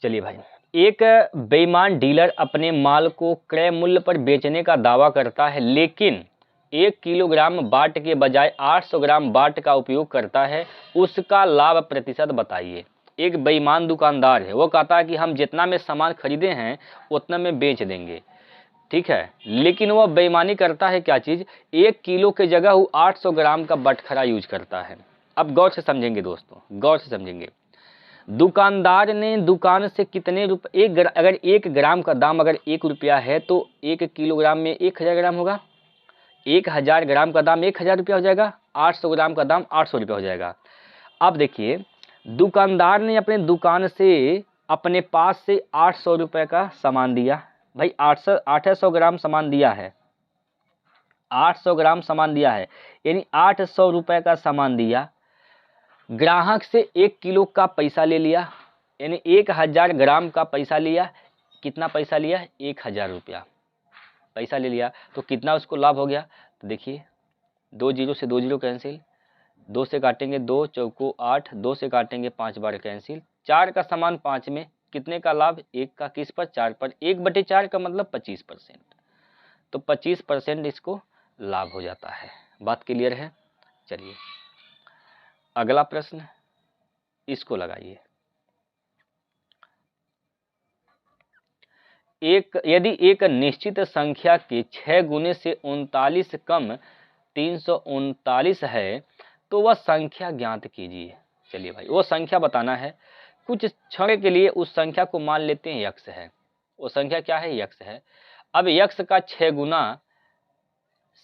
चलिए भाई, एक बेईमान डीलर अपने माल को क्रय मूल्य पर बेचने का दावा करता है, लेकिन 1 किलोग्राम बाट के बजाय 800 ग्राम बाट का उपयोग करता है, उसका लाभ प्रतिशत बताइए। एक बेईमान दुकानदार है, वो कहता है कि हम जितना में सामान खरीदे हैं उतना में बेच देंगे, ठीक है, लेकिन वो बेईमानी करता है क्या चीज़, 1 किलो के जगह वो 800 ग्राम का बटखरा यूज करता है। अब गौर से समझेंगे दोस्तों, गौर से समझेंगे। दुकानदार ने दुकान से कितने रुपए, अगर 1 ग्राम का दाम अगर 1 रुपया है तो 1 किलोग्राम में 1000 ग्राम होगा, 1000 ग्राम का दाम 1000 रुपया हो जाएगा, 800 ग्राम का दाम 800 रुपया हो जाएगा। अब देखिए, दुकानदार ने अपने दुकान से अपने पास से 800 रुपये का सामान दिया, भाई 800 ग्राम सामान दिया है, 800 ग्राम सामान दिया है, यानी 800 रुपये का सामान दिया। ग्राहक से 1 किलो का पैसा ले लिया, यानी 1000 ग्राम का पैसा लिया। कितना पैसा लिया, 1000 रुपया पैसा ले लिया, तो कितना उसको लाभ हो गया, तो देखिए 2 जीरो से 2 जीरो कैंसिल, 2 से काटेंगे 2 चौको 8, 2 से काटेंगे 5 बार कैंसिल, 4 का सामान 5 में, कितने का लाभ, 1 का, किस पर, 4 पर, 1/4 का मतलब 25%, तो 25% इसको लाभ हो जाता है। बात क्लियर है। चलिए अगला प्रश्न, इसको लगाइए। यदि एक निश्चित संख्या के 6 गुने से 39 कम 339 है तो वह संख्या ज्ञात कीजिए। चलिए भाई, वो संख्या बताना है। कुछ क्षण के लिए उस संख्या को मान लेते हैं यक्ष है। वो संख्या क्या है, यक्ष है। अब यक्ष का 6 गुना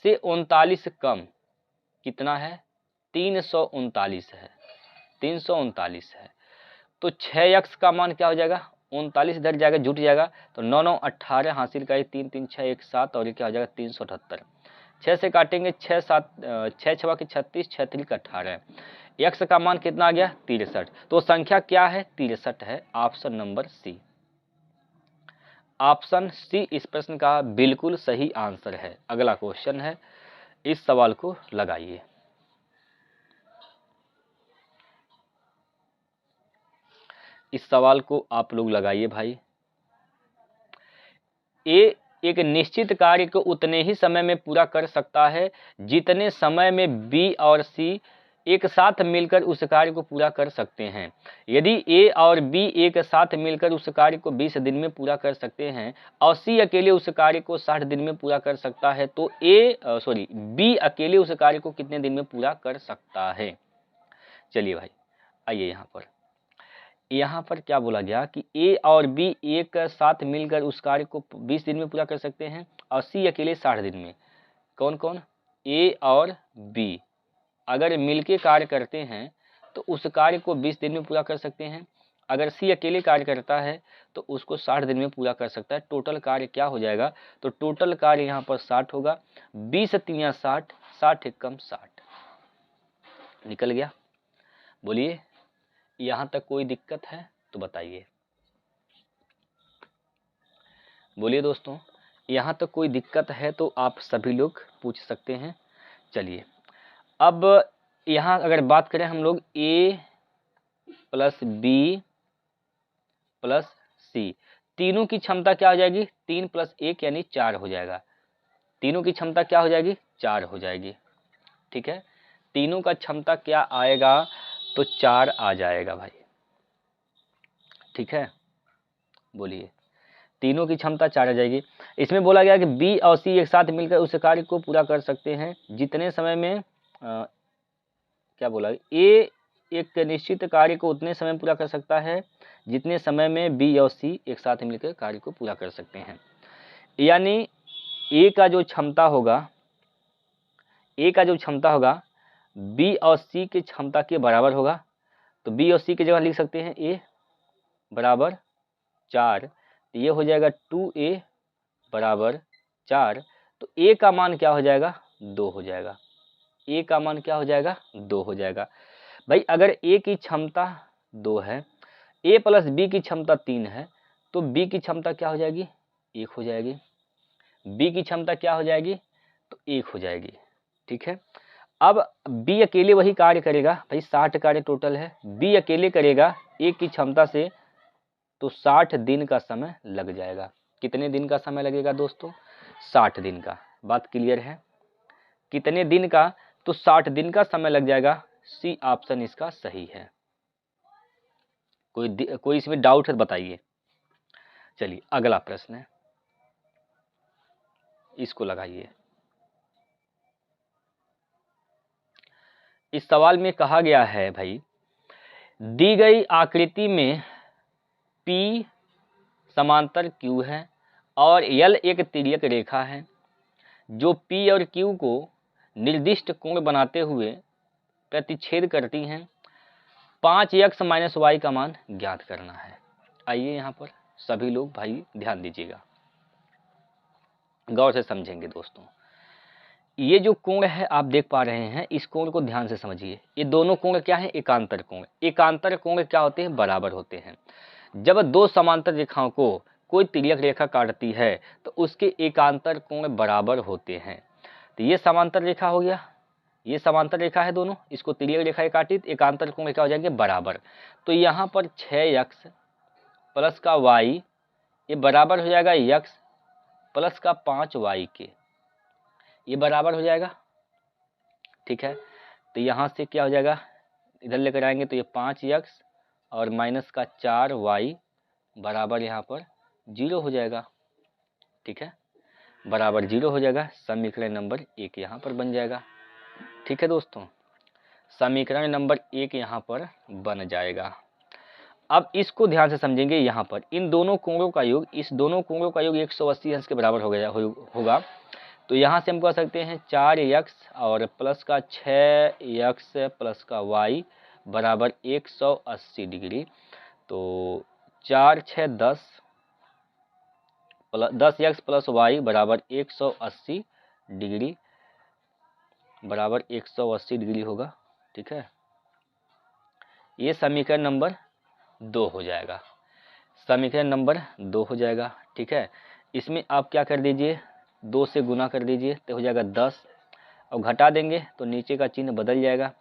से 39 कम कितना है, 339 है, 339 है, तो 6 यक्ष का मान क्या हो जाएगा, 39 इधर जाएगा, जुट जाएगा, तो 9 9 18 हासिल का 3 3 6 1 7, और ये क्या हो जाएगा 378। 6 से काटेंगे 6 7 6 6 की 36, 6 3 का 18, यक्ष का मान कितना आ गया 63। तो संख्या क्या है, 63 है। Option number C, option C इस प्रश्न का बिल्कुल सही आंसर है। अगला क्वेश्चन है, इस सवाल को लगाइए। इस सवाल को आप लोग लगाइए भाई। ए एक निश्चित कार्य को उतने ही समय में पूरा कर सकता है जितने समय में बी और सी एक साथ मिलकर उस कार्य को पूरा कर सकते हैं। यदि ए और बी एक साथ मिलकर उस कार्य को 20 दिन में पूरा कर सकते हैं और सी अकेले उस कार्य को 60 दिन में पूरा कर सकता है, तो बी अकेले उस कार्य को कितने दिन में पूरा कर सकता है। चलिए भाई आइए, यहाँ पर क्या बोला गया कि ए और बी एक साथ मिलकर उस कार्य को 20 दिन में पूरा कर सकते हैं और सी अकेले 60 दिन में। कौन कौन, ए और बी अगर मिलके कार्य करते हैं तो उस कार्य को 20 दिन में पूरा कर सकते हैं। अगर सी अकेले कार्य करता है तो उसको 60 दिन में पूरा कर सकता है। टोटल कार्य क्या हो जाएगा, तो टोटल कार्य यहाँ पर 60 होगा, 20 3 60, 60 एकम 60 निकल गया। बोलिए यहाँ तक कोई दिक्कत है तो बताइए, बोलिए दोस्तों, यहाँ तक कोई दिक्कत है तो आप सभी लोग पूछ सकते हैं। चलिए अब यहाँ अगर बात करें हम लोग ए प्लस बी प्लस सी, तीनों की क्षमता क्या हो जाएगी, 3 + 1 यानी 4 हो जाएगा। तीनों की क्षमता क्या हो जाएगी, 4 हो जाएगी। ठीक है, तीनों का क्षमता क्या आएगा, तो 4 आ जाएगा भाई। ठीक है, बोलिए, तीनों की क्षमता 4 आ जाएगी। इसमें बोला गया कि बी और सी एक साथ मिलकर उस कार्य को पूरा कर सकते हैं जितने समय में क्या बोला, ए एक निश्चित कार्य को उतने समय पूरा कर सकता है जितने समय में बी और सी एक साथ मिलकर कार्य को पूरा कर सकते हैं। यानी ए का जो क्षमता होगा, ए का जो क्षमता होगा बी और सी की क्षमता के बराबर होगा। तो बी और सी की जगह लिख सकते हैं ए बराबर 4, तो ये हो जाएगा 2a बराबर 4। तो a का मान क्या हो जाएगा, 2 हो जाएगा। a का मान क्या हो जाएगा, 2 हो जाएगा। भाई अगर a की क्षमता 2 है, a प्लस b की क्षमता 3 है, तो b की क्षमता क्या हो जाएगी, 1 हो जाएगी। b की क्षमता क्या हो जाएगी, तो 1 हो जाएगी। ठीक है, अब b अकेले वही कार्य करेगा, भाई 60 कार्य टोटल है, b अकेले करेगा a की क्षमता से, तो 60 दिन का समय लग जाएगा। कितने दिन का समय लगेगा दोस्तों, 60 दिन का। बात क्लियर है, कितने दिन का, तो 60 दिन का समय लग जाएगा। सी ऑप्शन इसका सही है। कोई इसमें डाउट है तो बताइए। चलिए अगला प्रश्न है, इसको लगाइए। इस सवाल में कहा गया है भाई, दी गई आकृति में P समांतर Q है और L एक तिर्यक रेखा है जो P और Q को निर्दिष्ट कोण बनाते हुए प्रतिच्छेद करती हैं। 5x - y का मान ज्ञात करना है। आइए यहाँ पर सभी लोग भाई ध्यान दीजिएगा, गौर से समझेंगे दोस्तों। ये जो कोण है आप देख पा रहे हैं, इस कोण को ध्यान से समझिए। ये दोनों कोण क्या है? एकांतर कोण। एकांतर कोण क्या होते हैं? बराबर होते हैं। जब दो समांतर रेखाओं को कोई तिर्यक रेखा काटती है तो उसके एकांतर कोण बराबर होते हैं। तो ये समांतर रेखा हो गया, ये समांतर रेखा है दोनों, इसको तिर्यक रेखा काटी तो एकांतर कोण क्या हो जाएंगे? बराबर। तो यहाँ पर 6x प्लस का y ये बराबर हो जाएगा x प्लस का 5y के, ये बराबर हो जाएगा। ठीक है, तो यहाँ से क्या हो जाएगा? इधर लेकर आएंगे तो ये 5x और माइनस का 4y बराबर यहाँ पर 0 हो जाएगा। ठीक है, बराबर 0 हो जाएगा। समीकरण नंबर 1 यहाँ पर बन जाएगा। ठीक है दोस्तों, समीकरण नंबर 1 यहाँ पर बन जाएगा। अब इसको ध्यान से समझेंगे। यहाँ पर इन दोनों कोणों का योग, इस दोनों कोणों का योग 180 अंश के बराबर होगा। तो यहाँ से हम कह सकते हैं 4x और प्लस का 6x प्लस का y बराबर 180 डिग्री। तो 4 6 10x प्लस y बराबर 180 डिग्री, बराबर 180 डिग्री होगा। ठीक है, ये समीकरण नंबर 2 हो जाएगा। समीकरण नंबर 2 हो जाएगा। ठीक है, इसमें आप क्या कर दीजिए, 2 से गुना कर दीजिए तो हो जाएगा 10 और घटा देंगे तो नीचे का चिन्ह बदल जाएगा।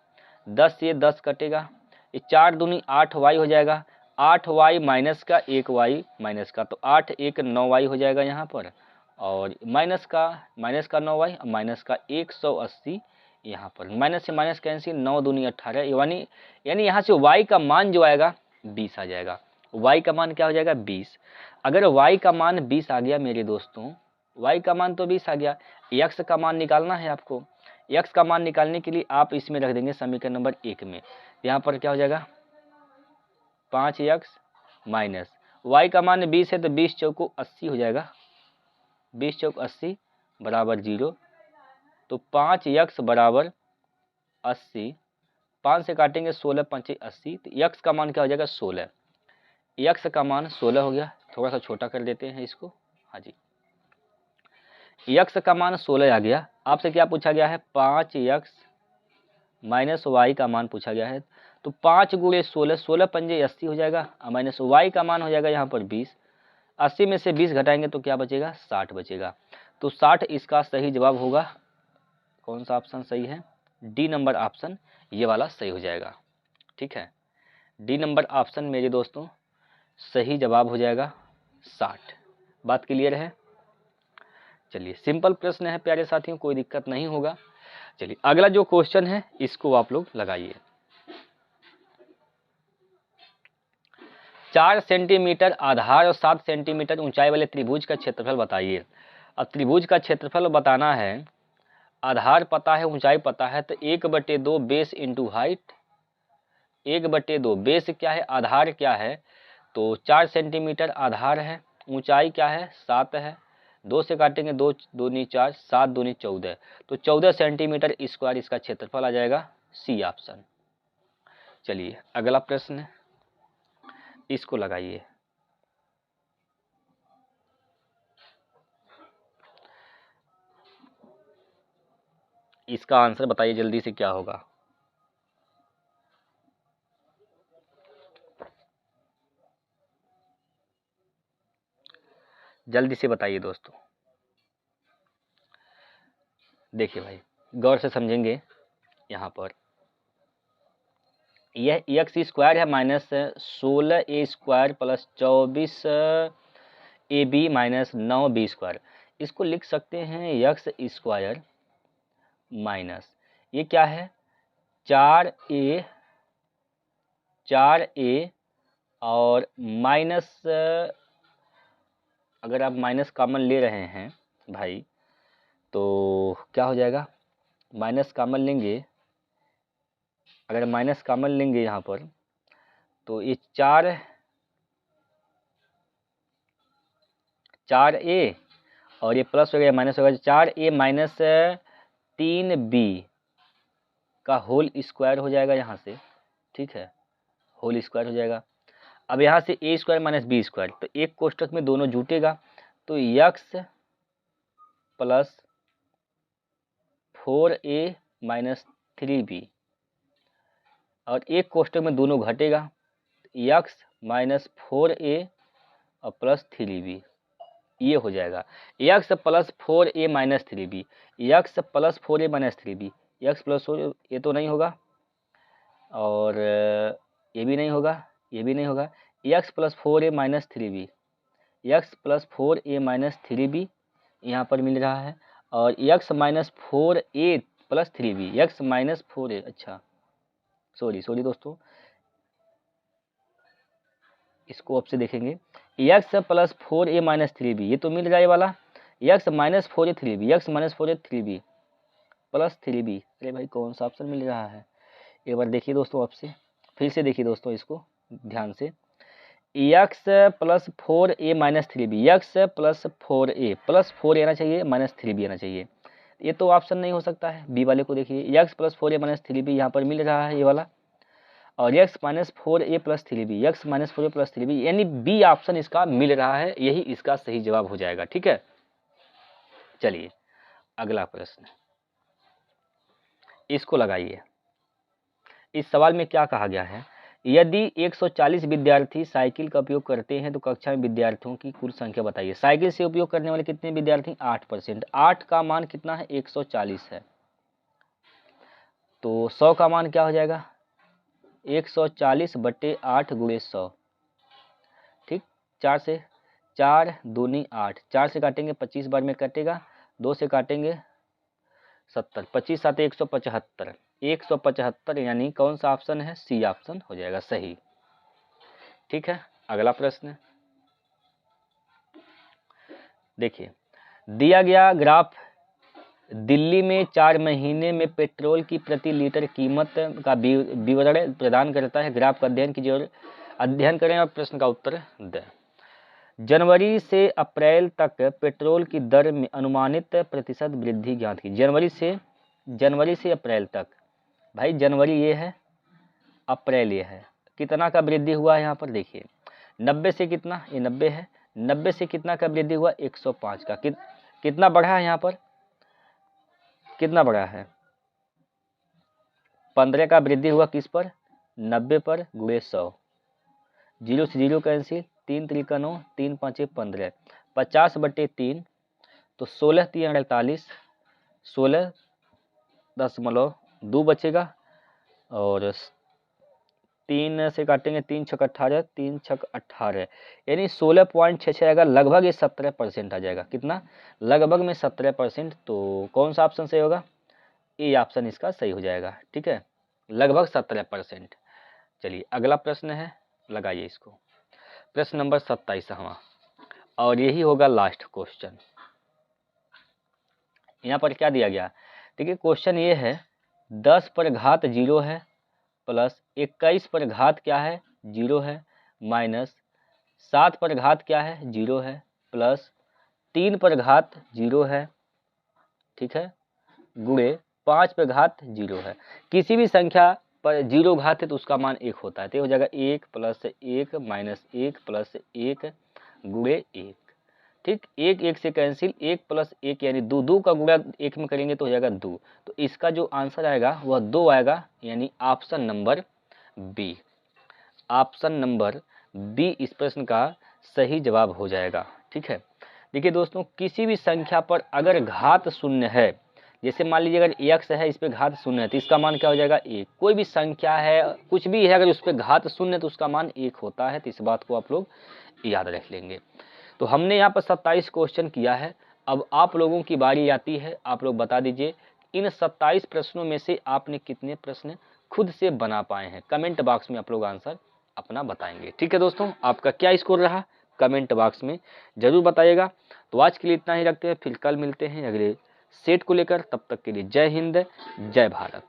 10 से 10 कटेगा, ये 4 दूनी 8y हो जाएगा। 8y माइनस का 1y माइनस का, तो 8 1 9y हो जाएगा यहाँ पर, और माइनस का 9y और माइनस का 180 यहाँ पर। माइनस से माइनस कैंसिल, 9 दूनी 18, यानी यहाँ से y का मान जो आएगा 20 आ जाएगा। y का मान क्या हो जाएगा? 20। अगर y का मान 20 आ गया मेरे दोस्तों, y का मान तो 20 आ गया, x का मान निकालना है आपको। x का मान निकालने के लिए आप इसमें रख देंगे समीकरण नंबर 1 में। यहाँ पर क्या हो जाएगा? 5x माइनस y का मान 20 है तो 20 चौको 80 हो जाएगा। 20 चौक 80 बराबर 0। तो 5x बराबर 80, 5 से काटेंगे 16 5 80, तो x का मान क्या हो जाएगा? 16। x का मान 16 हो गया। थोड़ा सा छोटा कर देते हैं इसको। हाँ जी, x का मान 16 आ गया। आपसे क्या पूछा गया है? 5x माइनस y का मान पूछा गया है। तो 5 गुणे 16, 16 पंजे 80 हो जाएगा, माइनस y का मान हो जाएगा यहाँ पर 20। 80 में से 20 घटाएंगे तो क्या बचेगा? 60 बचेगा। तो 60 इसका सही जवाब होगा। कौन सा ऑप्शन सही है? डी नंबर ऑप्शन, ये वाला सही हो जाएगा। ठीक है, डी नंबर ऑप्शन मेरे दोस्तों सही जवाब हो जाएगा 60। बात क्लियर है? चलिए, सिंपल प्रश्न है प्यारे साथियों, कोई दिक्कत नहीं होगा। चलिए अगला जो क्वेश्चन है इसको आप लोग लगाइए। 4 सेंटीमीटर आधार और 7 सेंटीमीटर ऊंचाई वाले त्रिभुज का क्षेत्रफल बताइए। अब त्रिभुज का क्षेत्रफल बताना है, आधार पता है, ऊंचाई पता है, तो 1/2 बेस इंटू हाइट। 1/2 बेस क्या है? आधार क्या है? तो 4 सेंटीमीटर आधार है, ऊंचाई क्या है? 7 है। 2 से काटेंगे 2 दूनी 4, 7 दूनी 14, तो 14 सेंटीमीटर स्क्वायर इसका क्षेत्रफल आ जाएगा। C option. चलिए अगला प्रश्न, इसको लगाइए। इसका आंसर बताइए जल्दी से, क्या होगा? जल्दी से बताइए दोस्तों। देखिए भाई, गौर से समझेंगे। यहाँ पर यह एक्स स्क्वायर है minus 16a square plus 24ab minus 9b square. इसको लिख सकते हैं एक्स स्क्वायर माइनस, ये क्या है? 4a और माइनस, अगर आप माइनस कॉमन ले रहे हैं भाई तो क्या हो जाएगा, माइनस कॉमन लेंगे, अगर माइनस कॉमन लेंगे यहाँ पर तो ये 4a और ये प्लस हो गया माइनस हो गया, 4a माइनस 3b का होल स्क्वायर हो जाएगा यहाँ से, ठीक है, होल स्क्वायर हो जाएगा। अब यहाँ से a square minus B square, तो एक कोष्ठक में दोनों जुटेगा, तो x plus 4a minus 3b, और एक कोष्ठक में दोनों घटेगा, x माइनस 4a और प्लस 3b, ये हो जाएगा x plus 4a minus 3b, x plus 4a minus 3b, x plus 4, ये तो नहीं होगा और ये भी नहीं होगा, ये भी नहीं होगा, x plus 4a minus 3b, x plus 4a minus 3b यहाँ पर मिल रहा है, और x minus 4a plus 3b, x minus 4a, अच्छा सॉरी दोस्तों, इसको अब से देखेंगे, x plus 4a minus 3b, ये तो मिल रहा है ये वाला, x minus 4a 3b, x minus 4a 3b plus 3b, अरे भाई कौन सा ऑप्शन मिल रहा है, एक बार देखिए दोस्तों, आपसे फिर से देखिए दोस्तों इसको ध्यान से, x plus 4a minus 3b, x plus 4a plus 4a आना चाहिए, माइनस 3b आना चाहिए, ये तो ऑप्शन नहीं हो सकता है, बी वाले को देखिए, x plus 4a minus 3b यहाँ पर मिल रहा है ये वाला, और x minus 4a plus 3b, x minus 4a plus 3b, यानी बी ऑप्शन इसका मिल रहा है, यही इसका सही जवाब हो जाएगा, ठीक है। चलिए अगला प्रश्न, इसको लगाइए। इस सवाल में क्या कहा गया है, यदि 140 विद्यार्थी साइकिल का उपयोग करते हैं तो कक्षा में विद्यार्थियों की कुल संख्या बताइए। साइकिल से उपयोग करने वाले कितने विद्यार्थी, 8%, 8 का मान कितना है, 140 है, तो 100 का मान क्या हो जाएगा, 140 बटे 8 गुणे 100, ठीक, 4 से 4 दूनी 8, 4 से काटेंगे 25 बार में कटेगा, 2 से काटेंगे 70, 25 सात 175, 175 यानी कौन सा ऑप्शन है, सी ऑप्शन हो जाएगा सही, ठीक है। अगला प्रश्न देखिए, दिया गया ग्राफ दिल्ली में 4 महीने में पेट्रोल की प्रति लीटर कीमत का विवरण प्रदान करता है, ग्राफ का अध्ययन करें और प्रश्न का उत्तर दें। जनवरी से अप्रैल तक पेट्रोल की दर में अनुमानित प्रतिशत वृद्धि ज्ञात की। जनवरी से अप्रैल तक, भाई जनवरी ये है, अप्रैल ये है, कितना का वृद्धि हुआ है यहाँ पर देखिए, 90 से कितना, ये 90 है, 90 से कितना का वृद्धि हुआ, 105 का, कितना बढ़ा है यहाँ पर, कितना बढ़ा है, 15 का वृद्धि हुआ किस पर, 90 पर गुणे 100, 0 से 0 कैंसिल, 3 त्रिका 9, 3 पाँचे 15, 50 बटे 3, तो 16 3 48, 16.2 बचेगा, और 3 से काटेंगे, 3 छक 18, 3 छक 18, यानी 16.66 आएगा, लगभग ये 17% आ जाएगा, कितना, लगभग में 17%, तो कौन सा ऑप्शन सही होगा, ए ऑप्शन इसका सही हो जाएगा, ठीक है, लगभग 17%। चलिए अगला प्रश्न है, लगाइए इसको, प्रश्न नंबर 27वां, और यही होगा लास्ट क्वेश्चन। यहाँ पर क्या दिया गया, देखिए क्वेश्चन ये है, 10 पर घात 0 है, प्लस 21 पर घात क्या है, 0 है, माइनस 7 पर घात क्या है, 0 है, प्लस 3 पर घात 0 है, ठीक है, गुणे 5 पर घात 0 है। किसी भी संख्या पर 0 घात है तो उसका मान 1 होता है, तो हो जाएगा 1 प्लस 1 माइनस 1 प्लस 1 गुणे 1, ठीक, 1 1 से कैंसिल, 1 प्लस 1 यानी 2, 2 का गुणा 1 में करेंगे तो हो जाएगा 2, तो इसका जो आंसर आएगा वह 2 आएगा, यानी option number B, option number B इस प्रश्न का सही जवाब हो जाएगा, ठीक है। देखिए दोस्तों, किसी भी संख्या पर अगर घात शून्य है, जैसे मान लीजिए अगर x है, इस पे घात शून्य है, तो इसका मान क्या हो जाएगा, 1, कोई भी संख्या है, कुछ भी है, अगर उस पर घात शून्य है तो उसका मान 1 होता है, तो इस बात को आप लोग याद रख लेंगे। तो हमने यहाँ पर 27 क्वेश्चन किया है, अब आप लोगों की बारी आती है, आप लोग बता दीजिए इन 27 प्रश्नों में से आपने कितने प्रश्न खुद से बना पाए हैं, कमेंट बॉक्स में आप लोग आंसर अपना बताएंगे। ठीक है दोस्तों, आपका क्या स्कोर रहा कमेंट बॉक्स में ज़रूर बताइएगा। तो आज के लिए इतना ही रखते हैं, फिर कल मिलते हैं अगले सेट को लेकर। तब तक के लिए जय हिंद, जय भारत।